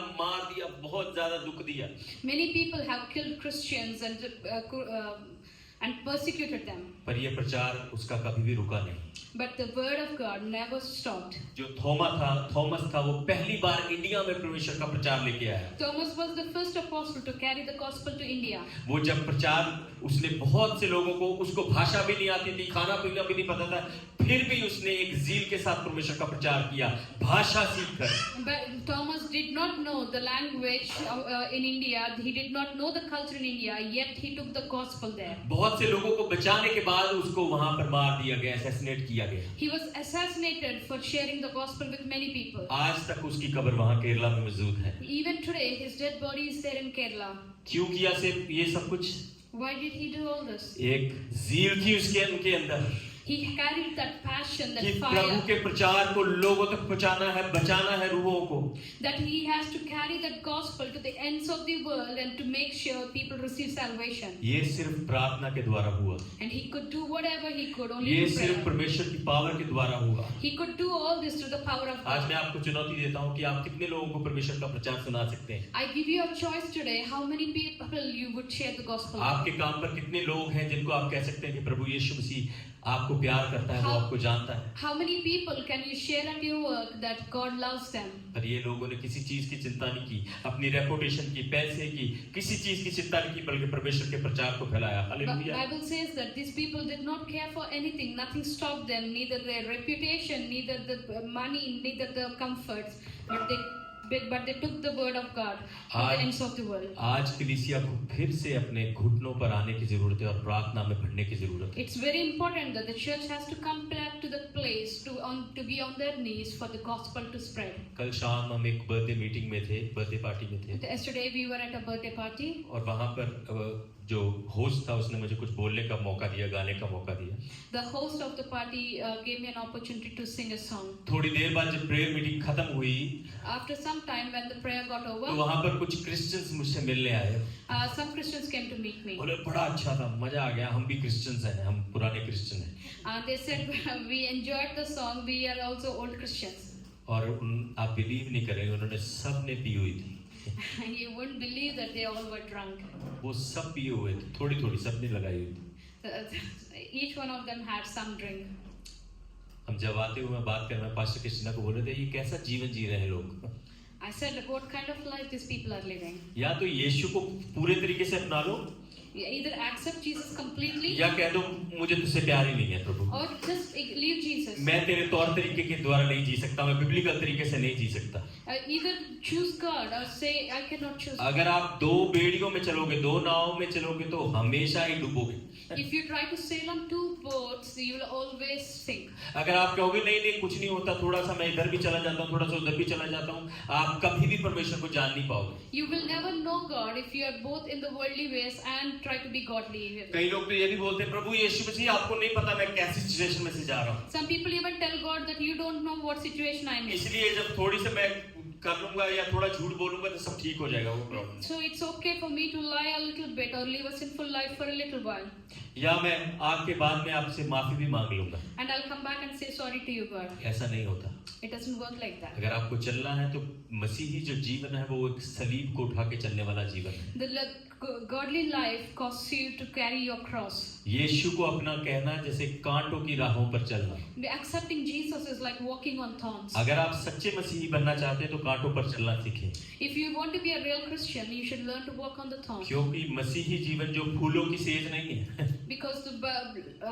बहुत ज्यादा दुख दिया. Many people have killed Christians and persecuted them. पर ये प्रचार उसका कभी भी रुका नहीं. But the word of God never stopped. जो थॉमस था वो पहली बार इंडिया में परमेश्वर का प्रचार लेके आया. Thomas was the first apostle to carry the gospel to India. वो जब प्रचार, उसने बहुत से लोगों को, उसको भाषा भी नहीं आती थी, खाना पीना भी नहीं पता था, फिर भी उसने एक ज़ील के साथ परमेश्वर का प्रचार किया, भाषा सीखकर. But Thomas did not know the language in India. He did not know the culture in India. Yet he took the gospel there. बहुत से लोगों को बचाने के बाद उसको वहां पर मार दिया गया, असैसिनेट किया गया. He was assassinated for sharing the gospel with many people. आज तक उसकी कब्र वहां केरला में मौजूद है. Even today, his dead body is there in Kerala. क्यों किया सिर्फ ये सब कुछ? Why did he do all this? एक ज़ील थी उनके अंदर. He carried that passion, that कि fire. प्रभु के प्रचार को लोगों तक पहुंचाना है, बचाना है रूहों को. That he has to carry that gospel to the ends of the world and to make sure people receive salvation. ये सिर्फ प्रार्थना के द्वारा हुआ. And he could do whatever he could only ये through सिर्फ prayer. परमेश्वर की पावर के द्वारा हुआ. He could do all this through the power of आज God. मैं आपको चुनौती देता हूँ कि आप कितने लोगों को परमेश्वर का प्रचार सुना सकते हैं. I give you a choice today. How many people you would share the gospel? आपके काम पर कितने लोग हैं जिनको आप कह सकते हैं कि प्रभु यीशु मसीह आपको प्यार करता है, वो आपको जानता है. How many people can you share at your work that God loves them? पर ये लोगों ने किसी चीज की चिंता नहीं की, अपनी रेपुटेशन की, पैसे की, किसी चीज की चिंता नहीं की, बल्कि परमेश्वर के प्रचार को फैलाया. But hallelujah. Bible says that these people did not care for anything. Nothing stopped them, neither their reputation, neither the money, neither the comforts. But they took the word of God to the ends of the world. आज कलीसिया को फिर से अपने घुटनों पर आने की जरूरत है और प्रार्थना में बढ़ने की जरूरत है. It's very important that the church has to come back to the place to be on their knees for the gospel to spread. कल शाम हम एक बर्थडे मीटिंग में थे, बर्थडे पार्टी में थे. Yesterday we were at a birthday party. और वहाँ पर जो होस्ट था उसने मुझे कुछ बोलने का मौका दिया, गाने का मौका दिया. The host of the party gave me an opportunity to sing a song. थोड़ी देर बाद जब प्रेयर मीटिंग खत्म हुई, After some time when the prayer got over, तो वहाँ पर कुछ क्रिश्चियंस मुझसे मिलने आए. some Christians came to meet me. बोले बड़ा अच्छा था, मजा आ गया, हम भी क्रिश्चियंस हैं, हम पुराने क्रिश्चियन हैं. They said we enjoyed the song. We are also old Christians. और आप बिलीव नहीं करेंगे, उन्होंने सब ने पी हुई थी. You wouldn't believe that they all were drunk. वो सब पिए हुए थे, थोड़ी थोड़ी सबने लगाई हुई थी. Each one of them had some drink. हम जब आते हुए बात कर रहे हैं, पास्टर कृष्णा को बोले थे ये कैसा जीवन जी रहे हैं लोग. I said, what kind of life these people are living? या तो यीशु को पूरे तरीके से अपना लो, Either accept Jesus completely, या कह दो मुझे तुझसे प्यार ही नहीं है प्रभु. or just leave Jesus. मैं तेरे तौर तरीके के द्वारा नहीं जी सकता, मैं बिब्लिकल तरीके से नहीं जी सकता. Either choose God or say I cannot choose. अगर आप दो बेड़ियों में चलोगे, दो नावों में चलोगे तो हमेशा ही डूबोगे. If you try to sail on two boats, you will always sink. अगर आप कहोगे नहीं नहीं कुछ नहीं होता, थोड़ा सा मैं इधर भी चला जाता हूँ, थोड़ा सा उधर भी चला जाता हूँ, आप कभी भी परमेश्वर को जान नहीं पाओगे. You will never know God if you are both in the worldly ways and try to be godly. कई लोग तो ये भी बोलते हैं प्रभु यीशु मसीह आपको नहीं पता मैं कैसी सिचुएशन में से जा रहा हूँ. Some people even tell God that you don't know what situation I'm in. इसलिए जब थोड़ी से मैं कर लूंगा या थोड़ा झूठ बोलूंगा तो सब ठीक हो जाएगा, वो problem. So it's okay for me to lie a little bit or live a sinful life for a little while. या मैं आपके बाद में आपसे माफी भी मांग लूंगा. And I'll come back and say sorry to you, God. ऐसा नहीं होता. It doesn't work like that. अगर आपको चलना है तो मसीही जो जीवन है वो एक सलीब को उठा के चलने वाला जीवन है। The godly life costs you to carry your cross. यीशु को अपना कहना जैसे कांटों की राहों पर चलना। Accepting Jesus is like walking on thorns. अगर आप सच्चे मसीही बनना चाहते हैं तो कांटों पर चलना सीखें। If you want to be a real Christian, you should learn to walk on the thorns. क्योंकि मसीही जीवन जो फूलों की सेज नहीं है। Because the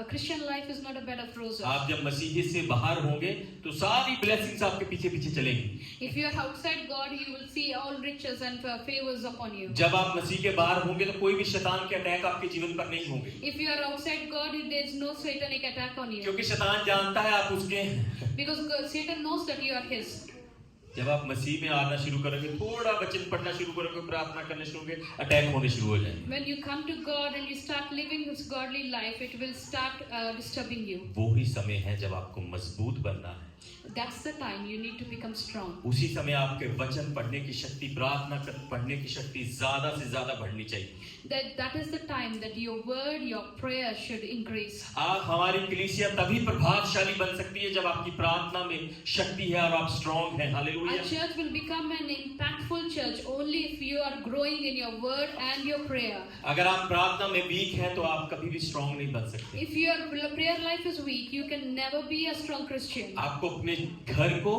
Christian life is not a bed of roses. आप जब मसीही से बाहर होंगे तो सारी ब्लेसिंग्स आपके पीछे पीछे चलेंगी। If you are outside God, you will see all riches and favors upon you. जब आप मसीह के बाहर होंगे तो कोई भी शैतान के अटैक आपके जीवन पर नहीं होंगे। If you are outside God, there is no satanic attack on you. क्योंकि शैतान जानता है आप उसके हैं। Because Satan knows that you are his. जब आप मसीह में आना शुरू करोगे, थोड़ा वचन पढ़ना शुरू करोगे, प्रार्थना करने शुरू करोगे, अटैक होने शुरू हो जाएंगे। When you come to God and you start living this godly life, it will start disturbing you. वो ही समय है जब आपको मजबूत बनना है। That's the time you need to become strong. उसी समय आपके वचन पढ़ने की शक्ति, प्रार्थना पढ़ने की शक्ति ज्यादा से ज्यादा बढ़नी चाहिए। That is the time that your word, your prayer should increase. आप हमारी कलीसिया तभी प्रभावशाली बन सकती है जब आपकी प्रार्थना में शक्ति है और आप स्ट्रांग हैं। Hallelujah. Our church will become an impactful church only if you are growing in your word and your prayer. अगर आप प्रार्थना में वीक हैं तो आप कभी भी स्ट्रांग नहीं बन सकते। If your prayer life is weak, you can never be a strong Christian. आपको अपने घर को,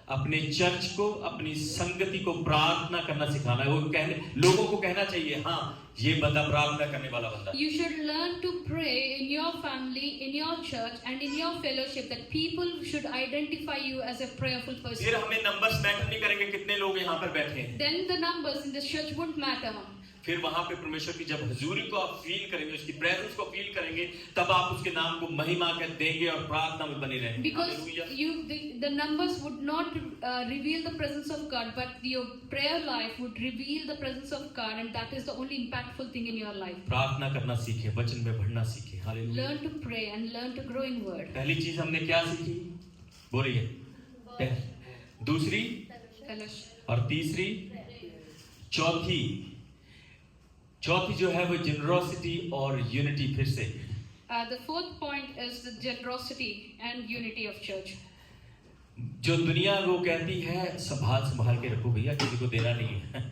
अपने चर्च को, अपनी संगति को प्रार्थना करना सिखाना है। वो कहने, लोगों को कहना चाहिए, हाँ ये बंदा प्रार्थना करने वाला बंदा। You should learn to pray in your family, in your church and in your fellowship, that people should identify you as a prayerful person. फिर हमें नंबर्स मैटर नहीं करेंगे कितने लोग यहाँ पर बैठे हैं। Then the numbers in this church won't matter. फिर वहां पे परमेश्वर की जब हजूरी को आप फील करेंगे, उसकी प्रेजेंस को फील करेंगे, तब आप उसके नाम को महिमा कर देंगे और प्रार्थना में बने रहेंगे। Because the numbers would not reveal the presence of God, but your prayer life would reveal the presence of God, and that is the only impactful thing in your life. प्रार्थना करना सीखें, वचन में बढ़ना सीखें। Hallelujah. Learn to pray and learn to grow in word. पहली चीज हमने क्या सीखी? बोलिए। दूसरी Fellowship. और तीसरी, चौथी जो है वो जेनरोसिटी और यूनिटी। फिर से The fourth point is the generosity and unity of church. जो दुनिया वो कहती है संभाल के रखो भैया, किसी को देना नहीं है।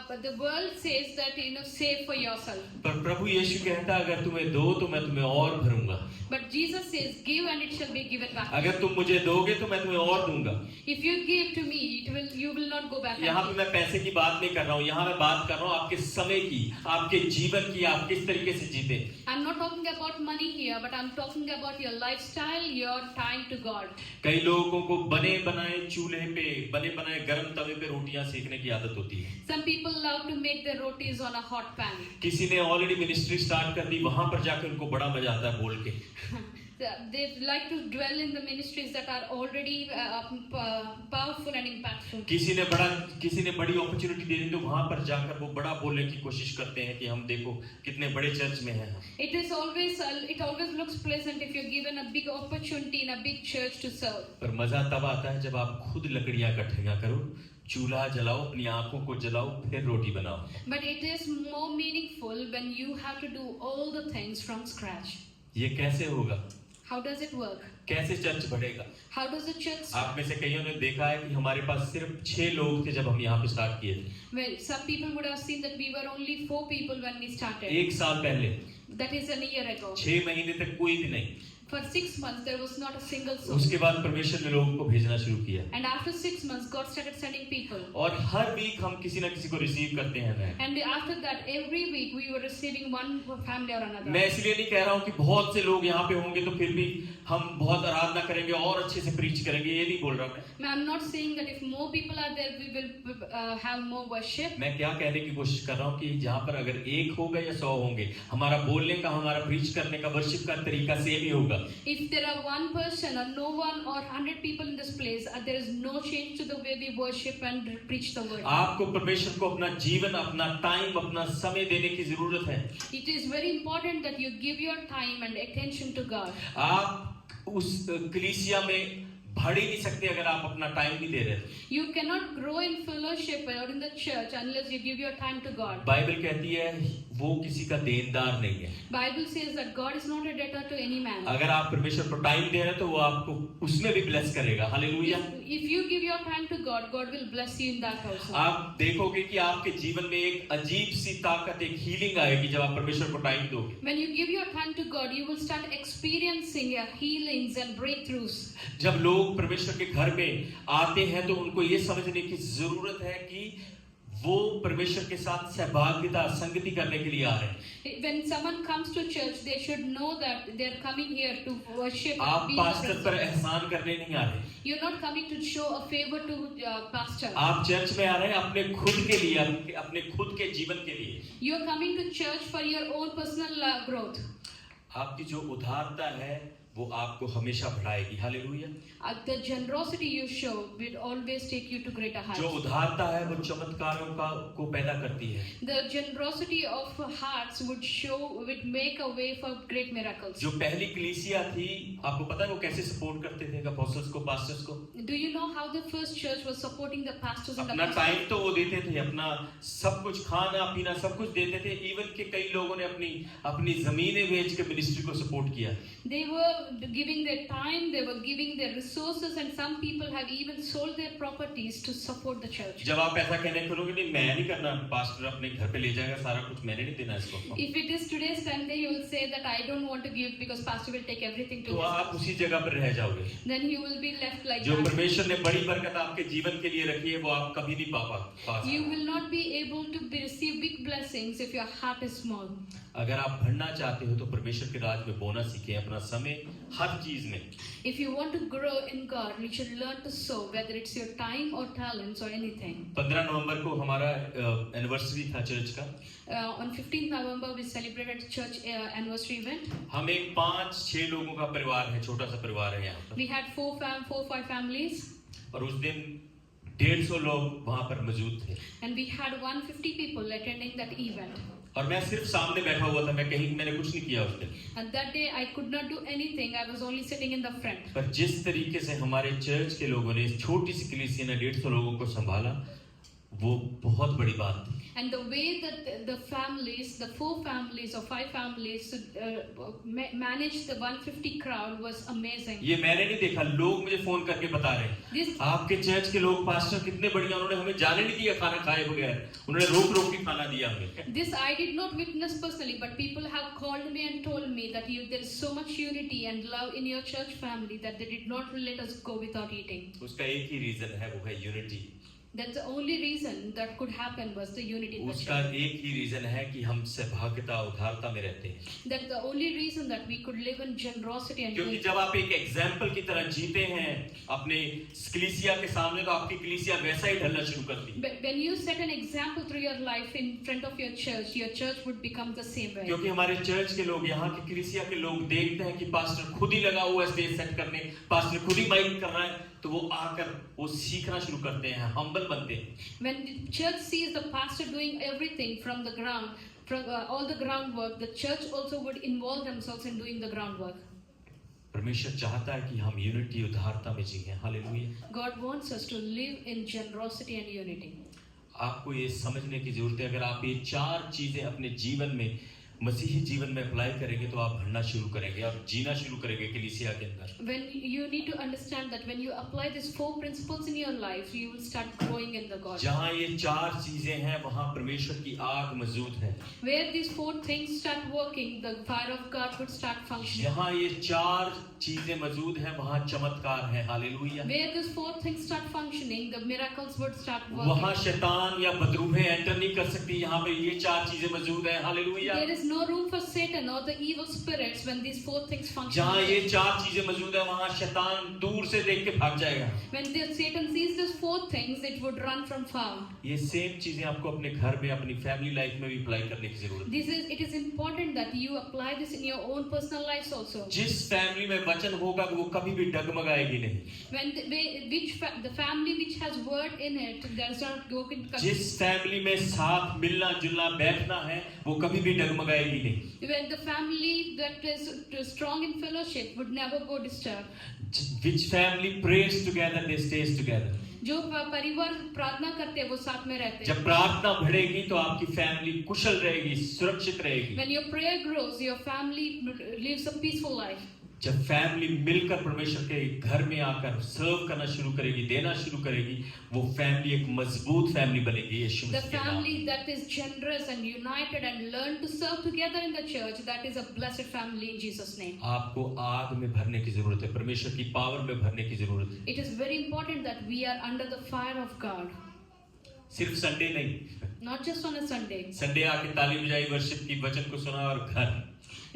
But the world says that save for yourself. पर प्रभु यीशु कहता है अगर तुम्हें दो तो मैं तुम्हें और भरूंगा। But Jesus says, give and it shall be given back. अगर तुम मुझे दोगे तो मैं तुम्हें और दूंगा। If you give to me, you will not go back. यहाँ पे मैं पैसे की बात नहीं कर रहा हूँ, यहाँ मैं बात कर रहा हूँ आपके समय की, आपके जीवन की, आप किस तरीके से जीते। I'm not talking about money here, but I'm talking about your lifestyle, your time to God. कई लोगों को बने बनाए चूल्हे पे, बने बनाए गर्म तवे पे रोटियां सेकने की आदत होती है। Some people love to make their rotis on a hot pan. किसी ने ऑलरेडी मिनिस्ट्री स्टार्ट कर दी, वहां पर जाकर उनको बड़ा मजा आता है बोल के। They like to dwell in the ministries that are already powerful and impactful. किसी ने बड़ी अपॉर्चुनिटी दे दी तो वहां पर जाकर वो बड़ा बोलने की कोशिश करते हैं कि हम देखो कितने बड़े चर्च में हैं। It always looks pleasant if you're given a big opportunity in a big church to serve. पर मजा तब आता है जब आप खुद लकड़ियां इकट्ठा करो, चूल्हा जलाओ, अपनी आंखों को जलाओ, फिर रोटी बनाओ। But it is more meaningful when you have to do all the things from scratch. ये कैसे होगा? How does it work? कैसे चर्च बढ़ेगा? How does the church? आप में से कईयों ने देखा है कि हमारे पास सिर्फ 6 लोग थे जब हम यहाँ पे स्टार्ट किए थे। Well, some people would have seen that we were only 4 people when we started. 1 साल पहले, That is a year ago. 6 महीने तक कोई भी नहीं। For 6 months there was not a single soul. उसके बाद परमेश्वर ने लोगों को भेजना शुरू किया। And after 6 months, God started sending people. और हर वीक हम किसी न किसी को रिसीव करते हैं। And after that, every week we were receiving one family or another. मैं इसलिए नहीं कह रहा हूँ कि बहुत से लोग यहाँ पे होंगे तो फिर भी हम बहुत आराधना करेंगे और अच्छे से प्रीच करेंगे, ये नहीं बोल रहा मैं। I'm not saying that if more people are there, we will have more worship. मैं क्या कहने की कोशिश कर रहा हूँ कि जहाँ पर अगर 1 होगा या 100 होंगे, हमारा बोलने का, हमारा प्रीच करने का, वर्शिप का तरीका सेम ही होगा। If there are 1 person or no one or 100 people in this place, there is no change to the way we worship and preach the word. आपको परमेश्वर को अपना जीवन, अपना टाइम, अपना समय देने की जरूरत है। It is very important that you give your time and attention to God. आप उस कलीसिया में बढ़ ही नहीं सकते अगर आप अपना टाइम नहीं दे रहे। You cannot grow in fellowship or in the church unless you give your time to God. Bible कहती है वो किसी का देनदार नहीं है। Bible says that God is not a debtor to any man. अगर आप परमेश्वर को टाइम दे रहे हैं तो वो आपको उसमें भी ब्लेस करेगा। Hallelujah. If you give your time to God, God will bless you in that also. आप देखोगे कि आपके जीवन में एक अजीब सी ताकत, एक हीलिंग आएगी जब आप परमेश्वर को टाइम दोगे। When you give your time to God, you will start experiencing your healings and breakthroughs. जब लोग परमेश्वर के घर में आते हैं तो उनको ये समझने की जरूरत है कि वो परमेश्वर के साथ सहभागिता संगति करने के लिए आ रहे हैं। When someone comes to church, they should know that they are coming here to worship. आप be in the pastor presence. पर एहसान करने नहीं आ रहे। You're not coming to show a favor to pastor. आप चर्च में आ रहे हैं अपने खुद के लिए, अपने खुद के जीवन के लिए। You're coming to church for your own personal growth. आपकी जो उदारता है वो आपको हमेशा बढ़ाएगी। Hallelujah. The generosity you show will always take you to greater heights. जो उदारता है वो चमत्कारों को पैदा करती है। The generosity of hearts would make a way for great miracles. जो पहली कलीसिया थी, आपको पता है वो कैसे सपोर्ट करते थे apostles को, pastors को? Do you know how the first church was supporting the pastors and the अपना pastors? टाइम तो वो देते थे, अपना सब कुछ खाना पीना सब कुछ देते थे। इवन के कई लोगों ने अपनी जमीनें बेच के मिनिस्ट्री को सपोर्ट किया। They were giving their time, they were giving their resources, and some people have even sold their properties to support the church. जब आप ऐसा कहने खोलोगे नहीं मैं नहीं करना, पास्टर अपने घर पे ले जाएगा सारा कुछ, मैंने नहीं देना इसको। If it is today's Sunday, you will say that I don't want to give because pastor will take everything to तो his आप house. उसी जगह पर रह जाओगे। Then you will be left like जो that. परमेश्वर ने बड़ी बरकत आपके जीवन के लिए रखी है वो आप कभी नहीं पा सकते। You will not be able to receive big blessings if your heart is small. अगर आप बढ़ना चाहते हो तो परमेश्वर के राज में बोना सीखें, अपना समय हर चीज में। If you want to grow in God, you should learn to sow, whether it's your time or talents or anything. 15 नवंबर को हमारा एनिवर्सरी था चर्च का। On 15th November, we celebrated church anniversary event. हम एक 5-6 लोगों का परिवार है, छोटा सा परिवार है यहाँ पर। We had 4-5 families. और उस दिन 150 लोग वहाँ पर मौजूद थे। And we had 150 people attending that event. और मैं सिर्फ सामने बैठा हुआ था, मैंने कुछ नहीं किया उस दिन। And that day I could not do anything. I was only sitting in the front. पर जिस तरीके से हमारे चर्च के लोगों ने इस छोटी सी कलीसिया ने 150 लोगों को संभाला, वो बहुत बड़ी बात थी। And the way that the families, the 4 families or 5 families managed the 150 crowd was amazing. ये मैंने नहीं देखा, लोग मुझे फोन करके बता रहे हैं आपके चर्च के लोग पास्टर कितने बढ़िया, उन्होंने हमें जाने नहीं दिया खाना खाए बगैर, उन्होंने रोक के खाना दिया हमें। This I did not witness personally, but people have called me and told me that there is so much unity and love in your church family that they did not let us go without eating. उसका एक ही रीजन है, वो है unity. That's the only reason that could happen was the unity in the उसका church. एक ही रीजन है कि हम सहभागिता उदारता में रहते हैं। That's the only reason that we could live in generosity and क्योंकि unity. जब आप एक एग्जाम्पल की तरह जीते हैं अपने कलीसिया के सामने, तो आपकी कलीसिया वैसा ही ढलना शुरू करती है। But when you set an example through your life in front of your church would become the same way. क्योंकि हमारे चर्च के लोग, यहाँ की कलीसिया के लोग देखते हैं कि पास्टर खुद ही लगा हुआ है स्टेज सेट करने, पास्टर खुद ही माइक कर रहा है, तो वो आकर वो सीखना शुरू करते हैं, हम्बल बनते हैं। When the church sees the pastor doing everything from the ground, from all the groundwork, the church also would involve themselves in doing the groundwork. परमेश्वर चाहता है कि हम यूनिटी उदारता में जिएं। Hallelujah. God wants us to live in generosity and unity. आपको ये समझने की जरूरत है, अगर आप ये 4 चीजें अपने जीवन में, मसीही जीवन में अप्लाई करेंगे तो आप बढ़ना शुरू करेंगे और जीना शुरू करेंगे कलीसिया के अंदर। When you need to understand that when you apply these 4 principles in your life, you will start growing in the God. जहाँ ये 4 चीजें हैं वहाँ परमेश्वर की आग मौजूद है। Where these 4 things start working, the fire of God would start functioning. जहाँ ये 4 चीजें मौजूद हैं वहाँ चमत्कार है। Hallelujah. Where these 4 things start functioning, the miracles would start वहाँ working. शैतान या बदरूहें एंटर नहीं कर सकती, यहाँ पे ये 4 चीजें मौजूद हैं। Hallelujah. There is no room for Satan or the evil spirits when these 4 things function. जहाँ ये 4 चीजें मौजूद है वहाँ शैतान दूर से देख के भाग जाएगा। When Satan sees these 4 things, it would run from far. ये सेम चीजें आपको अपने घर में, अपनी फैमिली लाइफ में भी अप्लाई करने की जरूरत है। It is important that you apply this in your own personal lives also. जिस फैमिली में वचन होगा वो कभी भी डगमगाएगी नहीं। When the family which has word in it, there is not going to. जिस फैमिली में साथ मिलना जुलना बैठना है वो कभी भी डगमगाएगी जाएगी नहीं। When the family that is strong in fellowship would never go disturbed. Which family prays together, they stays together. जो परिवार प्रार्थना करते हैं वो साथ में रहते हैं. जब प्रार्थना बढ़ेगी तो आपकी फैमिली कुशल रहेगी, सुरक्षित रहेगी. When your prayer grows, your family lives a peaceful life. जब फैमिली मिलकर परमेश्वर के घर में आकर सर्व करना शुरू करेगी, देना शुरू करेगी, वो फैमिली एक मजबूत फैमिली बनेगी यीशु The मसीह के नाम. family that is generous and united and learn to serve together in the church, that is a blessed family in Jesus' name. आपको आग में भरने की जरूरत है, परमेश्वर की पावर में भरने की जरूरत है. It is very important that we are under the fire of God. सिर्फ संडे नहीं, Not just on a Sunday. Sunday आके ताली बजाई, वर्शिप की, वचन को सुना और घर.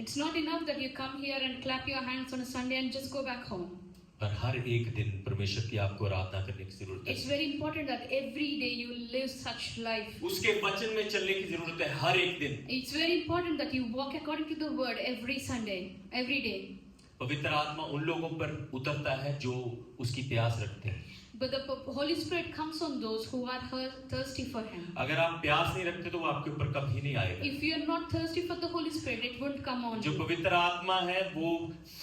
It's not enough that you come here and clap your hands on a Sunday and just go back home. पर हर एक दिन परमेश्वर की आपको आराधना करने की जरूरत It's है. very important that every day you live such life. उसके वचन में चलने की जरूरत है हर एक दिन. It's very important that you walk according to the word every Sunday, every day. पवित्र आत्मा उन लोगों पर उतरता है जो उसकी प्यास रखते हैं. But the Holy Spirit comes on those who are thirsty for Him. अगर आप प्यास नहीं रखते तो वो आपके ऊपर कभी नहीं आएगा. If you are not thirsty for the Holy Spirit, it won't come on जो you. पवित्र आत्मा है वो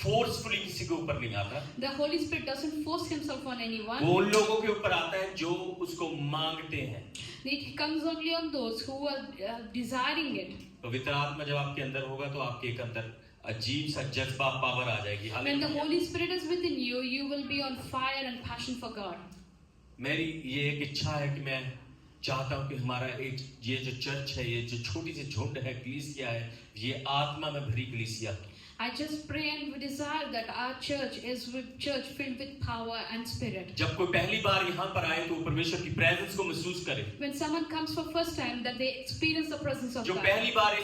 फोर्सफुली किसी के ऊपर नहीं आता. The Holy Spirit doesn't force Himself on anyone. वो उन लोगों के ऊपर आता है जो उसको मांगते हैं. It comes only on those who are desiring it. पवित्र आत्मा जब आपके अंदर होगा तो आपके एक अंदर अजीब सा जज्बा, पावर आ जाएगी. When the Holy Spirit is within you, you will be on fire and passion for God. मेरी ये एक इच्छा है कि मैं चाहता हूँ कि हमारा एक ये जो चर्च है, ये जो छोटी सी झुंड है, कलीसिया है, ये आत्मा में भरी कलीसिया है. I just pray and we desire that our church is with church filled with power and spirit. जब कोई पहली बार यहाँ पर आए तो परमेश्वर की प्रेजेंस को महसूस करे. When someone comes for first time, that they experience the presence of जो God. पहली बार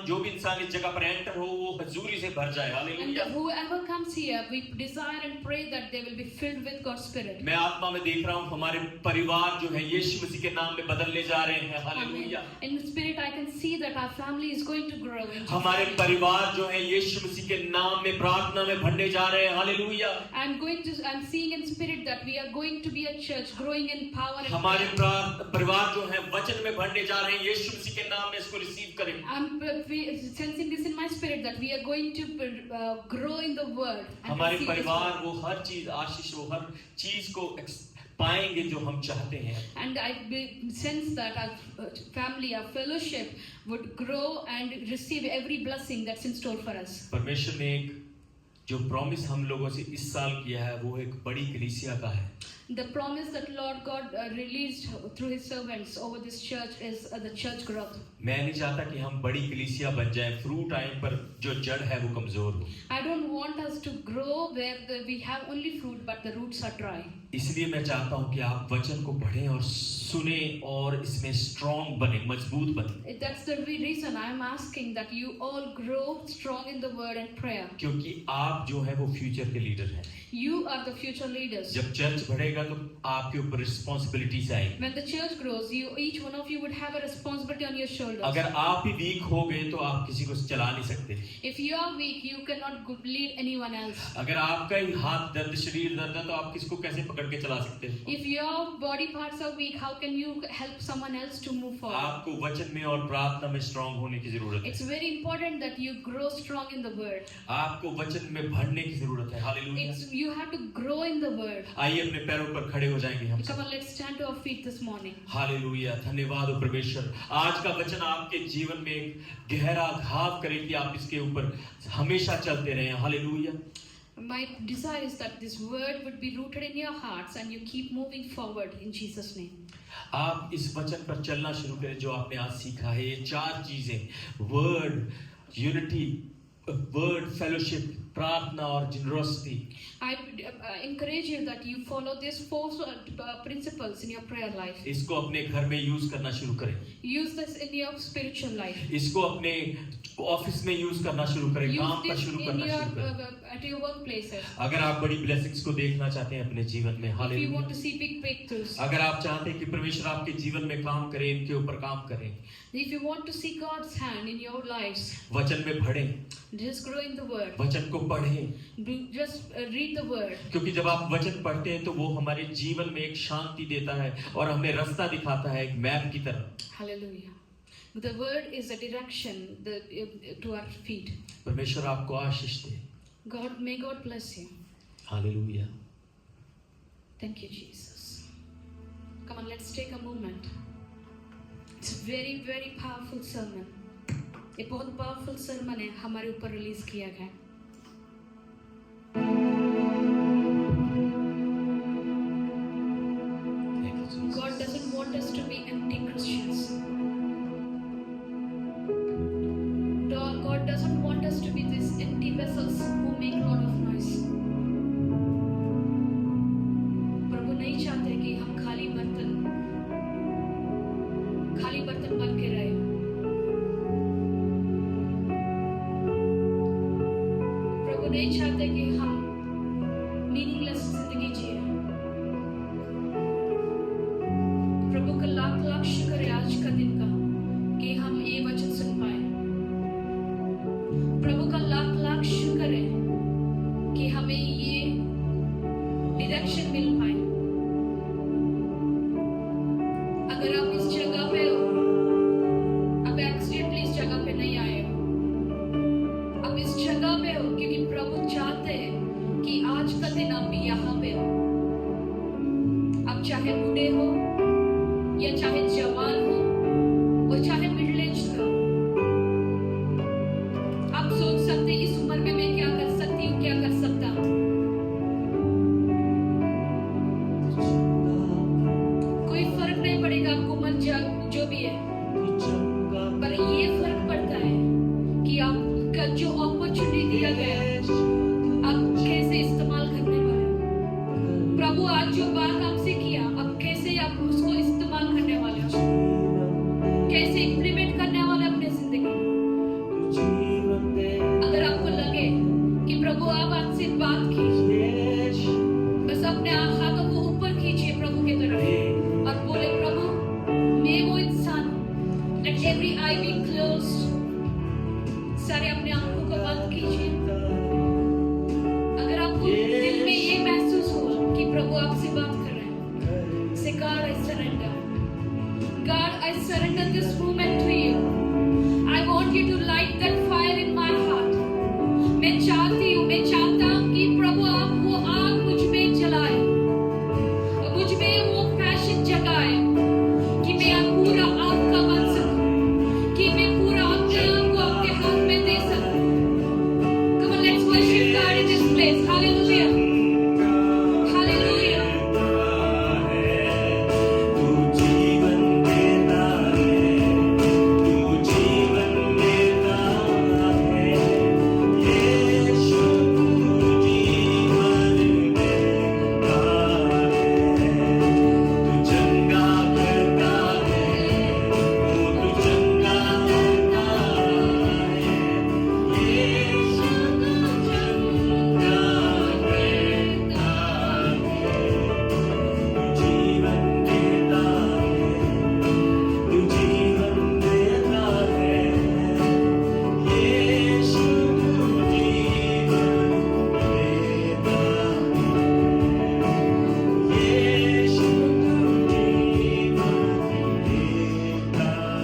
जो भी इंसान इस जगह पर एंटर हो वो हजूरी से भर जाए. And hallelujah. whoever comes here, we desire and pray that they will be filled with God's spirit. मैं आत्मा में देख रहा हूँ हमारे परिवार जो है यीशु मसीह के नाम में बदलने जा रहे हैं. Hallelujah. In the spirit, I can see that our family is going to grow. In Jesus' हमारे name. परिवार जो है यीशु मसीह के नाम में प्रार्थना में बढ़ने जा रहे हैं. Hallelujah. I'm seeing in spirit that we are going to be a church growing in power and हमारे prayer. परिवार जो है वचन में बढ़ने जा रहे हैं. यीशु मसीह के नाम में इसको रिसीव करें. I'm sensing this in my spirit that we are going to grow in the word. And हमारे receive this परिवार word. वो हर चीज आशीष, वो हर चीज को पाएंगे जो हम चाहते हैं. And I sense that our family, our fellowship would grow and receive every blessing that's in store for us. परमेश्वर ने एक जो प्रॉमिस हम लोगों से इस साल किया है वो एक बड़ी कलीसिया का है. The promise that Lord God released through His servants over this church is the church growth. मैं नहीं चाहता कि हम बड़ी कलीसिया बन जाएं, फ्रूट टाइम पर जो जड़ है वो कमजोर हो. I don't want us to grow where we have only fruit but the roots are dry. इसलिए मैं चाहता हूँ कि आप वचन को पढ़ें और सुने और इसमें स्ट्रांग बने, मजबूत बने. That's the reason I am asking that you all grow strong in the word and prayer. क्योंकि आप जो है वो फ्यूचर के लीडर हैं. You are the future leaders. जब चर्च बढ़ेगा तो आपके ऊपर रिस्पॉन्सिबिलिटीज आएंगी. When the church grows, each one of you would have a responsibility on your shoulders. अगर आप ही वीक हो गए तो आप किसी को चला नहीं सकते. If you are weak, you cannot lead anyone else. अगर आपका ही हाथ दर्द, शरीर दर्द है तो आप किसको कैसे पकड़ के चला सकते हैं? If your body parts are weak, how can you help someone else to move forward? आपको वचन में और प्रार्थना में स्ट्रांग होने की जरूरत है. It's very important that you grow strong in the word. आपको वचन में बढ़ने की जरूरत है. Hallelujah. You have to grow in the word. आइए अपने पैरों पर खड़े हो जाएंगे हम. Come on, let's stand to our feet this morning. Hallelujah. धन्यवाद हो परमेश्वर. आज का वचन आपके जीवन में एक गहरा घाव करे कि आप इसके ऊपर हमेशा चलते रहें. Hallelujah. My desire is that this word would be rooted in your hearts and you keep moving forward in Jesus' name. आप इस वचन पर चलना शुरू करें जो आपने आज सीखा है. ये चार चीजें, वर्ड, यूनिटी, वर्ड, फेलोशिप, प्रार्थना और generosity. I encourage you that you follow these four principles in your prayer life. इसको अपने घर में यूज करना शुरू करें. Use this in your spiritual life. इसको अपने ऑफिस में यूज करना शुरू करें. Use काम पर this शुरू in करना your शुरू करें. at your workplaces. अगर आप बड़ी ब्लेसिंग्स को देखना चाहते हैं अपने जीवन में, If you want hallelujah. to see big breakthroughs. अगर आप चाहते हैं कि परमेश्वर आपके जीवन में काम करे, इनके ऊपर काम करें, If you want to see God's hand in your lives, वचन में बढ़ें, just grow in the word. वचन को पढ़ें. Just read the word. क्योंकि जब आप वचन पढ़ते हैं तो वो हमारे जीवन में एक शांति देता है और हमें रास्ता दिखाता है एक मैप की तरह. Hallelujah. The word is a direction to our feet. परमेश्वर आपको आशीष दे. May God bless you. Hallelujah. Thank you, Jesus. Come on, let's take a moment. It's a very, very powerful sermon. ये बहुत powerful sermon है, हमारे ऊपर रिलीज किया गया. God doesn't want us to be empty Christians. God doesn't want us to be these empty vessels who make a lot of noise. प्रभु नहीं चाहते कि हम खाली बर्तन बन के रहे. प्रभु नहीं चाहते कि हम मीनिंगलेस जिंदगी जिए. प्रभु का लाख लाख शुक्र है आज का दिन का कि हम ये वचन सुन पाए. प्रभु का लाख लाख शुक्र है कि हमें ये डायरेक्शन मिल पाए. अगर आप इस जगह पे हो, आप एक्सीडेंटली इस जगह पे नहीं आए हो, आप इस जगह पे हो क्योंकि प्रभु चाहते हैं कि आज का दिन आप यहाँ पे हो. आप चाहे बूढ़े हो या चाहे जवान हो और चाहे मिडिल एज हो. आप सोच सकते हैं इस उम्र में मैं क्या कर सकती हूँ, क्या कर सकता हूँ. कोई फर्क नहीं पड़ेगा आपको उम्र जो भी है, पर ये फर्क पड़ता है कि आपका जो अपॉर्चुनिटी दिया गया है आप कैसे इस्तेमाल करने वाले हो. प्रभु आज जो बात आपसे किया, अब कैसे आप उसको इस्तेमाल करने वाले हो, कैसे इम्प्लीमेंट करने वाले अपने जिंदगी में. अगर आपको लगे कि प्रभु आप आपसे बात कीजिए, बस अपने हाथों को ऊपर कीजिए प्रभु की तरफ और बोले प्रभु मैं वो इंसान हूँ. Let every eye be closed. सारे अपने आंखों को बंद कीजिए. अगर आपको दिल में ये महसूस हुआ कि प्रभु आपसे बात कर रहे हैं, say God I surrender. God I surrender this moment to you. I want you to light that fire in my heart. मैं चाहता हूँ कि प्रभु आप वो आग मुझ में जलाए और मुझ में वो पैशन जगाए कि मैं पूरा आपका बन सकूं, कि मैं पूरा अपने आप को आपके हाथ में दे सकूं. Come on, let's worship God in this place. Hallelujah. Hallelujah. तू जीवन देता है, तू जीवन देता है. यीशु तू जीवन देता है. तू चंगा करता है, तू चंगा करता है. यीशु तू चंगा करता है. तू जीवन देता है, तू जीवन देता है. यीशु तू जीवन देता है. यीशु तू जीवन देता है.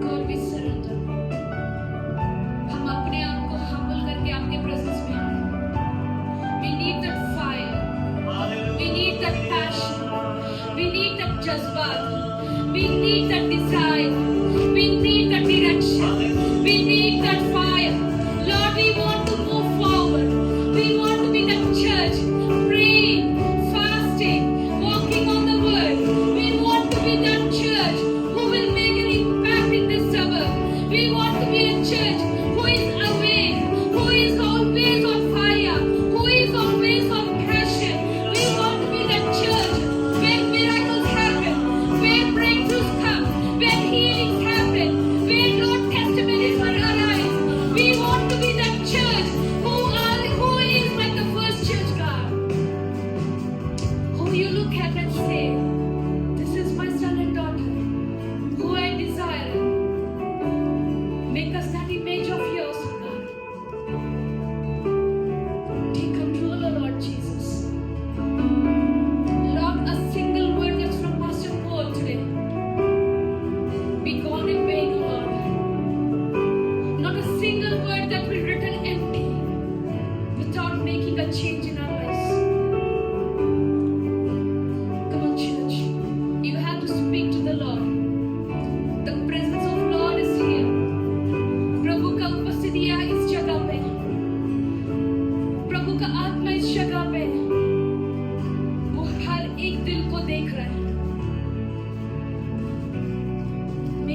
God we surrender. हम अपने आप को humble करके आपके presence में आए. We need that fire. We need that passion. We need that jazbat. We need that desire. We need that direction. We need that fire. Lord, we want to move forward. We want to be that church, praying, fasting, walking on the word. We want to be that church who will make an impact in this suburb. We want to be a church who is awake, who is always on fire, who is always on passion. We want to be that church where miracles happen, where breakthroughs come, where healings happen, where Lord testimonies are arise. We want to be that church who is like the first church, God, who you look at and say, this is my son and daughter.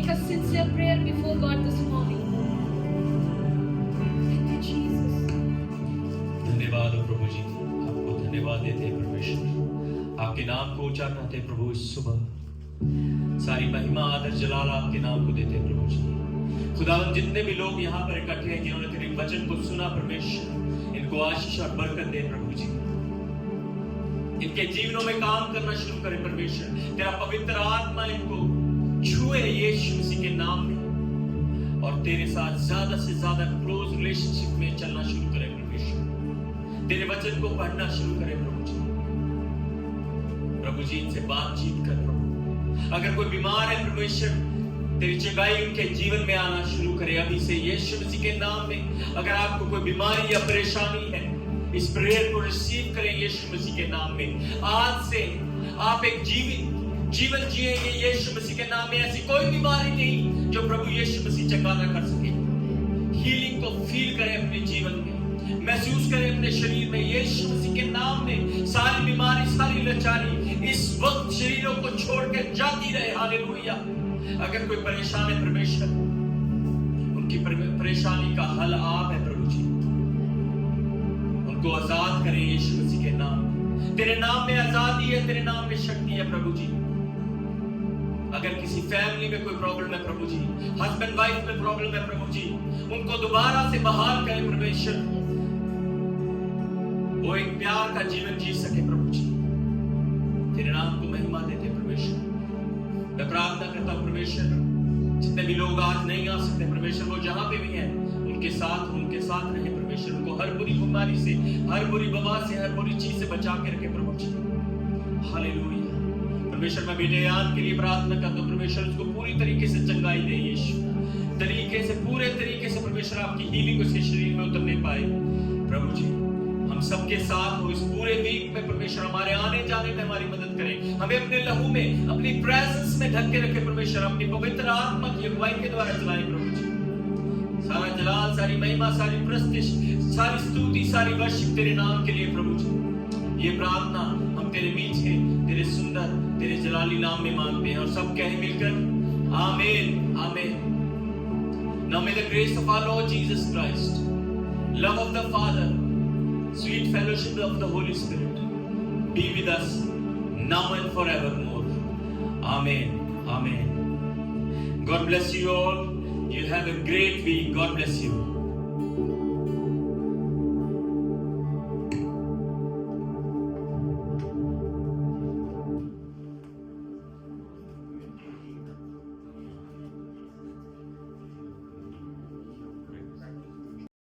make a sincere prayer before God this morning. Thank you, Jesus. धन्यवाद हो प्रभु जी, आपको धन्यवाद देते हैं परमेश्वर, आपके नाम को ऊंचा करते हैं प्रभु। इस सुबह सारी महिमा आदर जलाल आपके नाम को देते हैं प्रभु जी। खुदावन जितने भी लोग यहाँ पर इकट्ठे हैं जिन्होंने तेरे वचन को सुना परमेश्वर, इनको आशीष और बरकत दे प्रभु जी। इनके जीवनों में काम करना शुरू करे परमेश्वर, तेरा पवित्र आत्मा इनको छुए यीशु मसीह के नाम में, और तेरे साथ ज्यादा से ज्यादा क्लोज रिलेशनशिप में चलना शुरू करे परमेश्वर। तेरे वचन को पढ़ना शुरू करे प्रभु जी। प्रभु जी इनसे बातचीत कर प्रभु। अगर कोई बीमार है परमेश्वर, तेरी चंगाई उनके जीवन में आना शुरू करे अभी से यीशु मसीह के नाम में। अगर आपको कोई बीमारी या परेशानी है, इस प्रेयर को रिसीव करें यीशु मसीह के नाम में। आज से आप एक जीवन जिएंगे यीशु मसीह के नाम में। ऐसी कोई बीमारी नहीं जो प्रभु यीशु मसीह चंगा ना कर सके। हीलिंग को फील करें अपने जीवन में, महसूस करें अपने शरीर में यीशु मसीह के नाम में। सारी बीमारी, सारी लाचारी इस वक्त शरीरों को छोड़कर जाती रहे। हालेलुया। अगर कोई परेशान है परमेश्वर, उनकी परेशानी का हल आप है प्रभु जी। उनको आजाद करें यीशु मसीह के नाम। तेरे नाम में आजादी है, तेरे नाम में शक्ति है प्रभु जी। अगर किसी फैमिली में कोई प्रॉब्लम है प्रभु जी, हस्बैंड वाइफ में प्रॉब्लम है प्रभु जी, उनको दोबारा से बहाल करें परमेश्वर। वो एक प्यार का जीवन जी सके प्रभु जी। तेरे नाम को महिमा देते परमेश्वर। मैं प्रार्थना करता हूं परमेश्वर, जितने भी लोग आज नहीं आ सकते परमेश्वर, वो जहां पे भी हैं उनके साथ रहे परमेश्वर। उनको हर बुरी बीमारी से, हर बुरी वबा से, हर बुरी चीज से बचा के रखे प्रभु जी। हालेलुया। परमेश्वर मैं बेटे यान के लिए प्रार्थना करता हूं परमेश्वर, उसको पूरी तरीके से चंगाई दे यीशु, पूरे तरीके से परमेश्वर आपकी हीलिंग उसके शरीर में उतरने पाए प्रभु जी। हम सबके साथ हो इस पूरे वीक में परमेश्वर, हमारे आने जाने में हमारी मदद करें। हमें अपने लहू में, अपनी प्रेजेंस में ढक के रखे परमेश्वर। अपनी पवित्र आत्मा की अगुवाई के द्वारा चलाएं प्रभु जी। सारा जलाल, सारी महिमा, सारी प्रस्तिश, सारी स्तुति, सारी वर्शिप तेरे नाम के लिए प्रभु जी। ये प्रार्थना हम तेरे बीच है, तेरे सुंदर, तेरे जलाली नाम में मांगते हैं, और सब कहे मिलकर आमीन आमीन। Now may the grace of our Lord Jesus Christ, love of the Father, sweet fellowship of the Holy Spirit be with us now and forevermore. Amen. Amen. God bless you all. You have a great week. God bless you.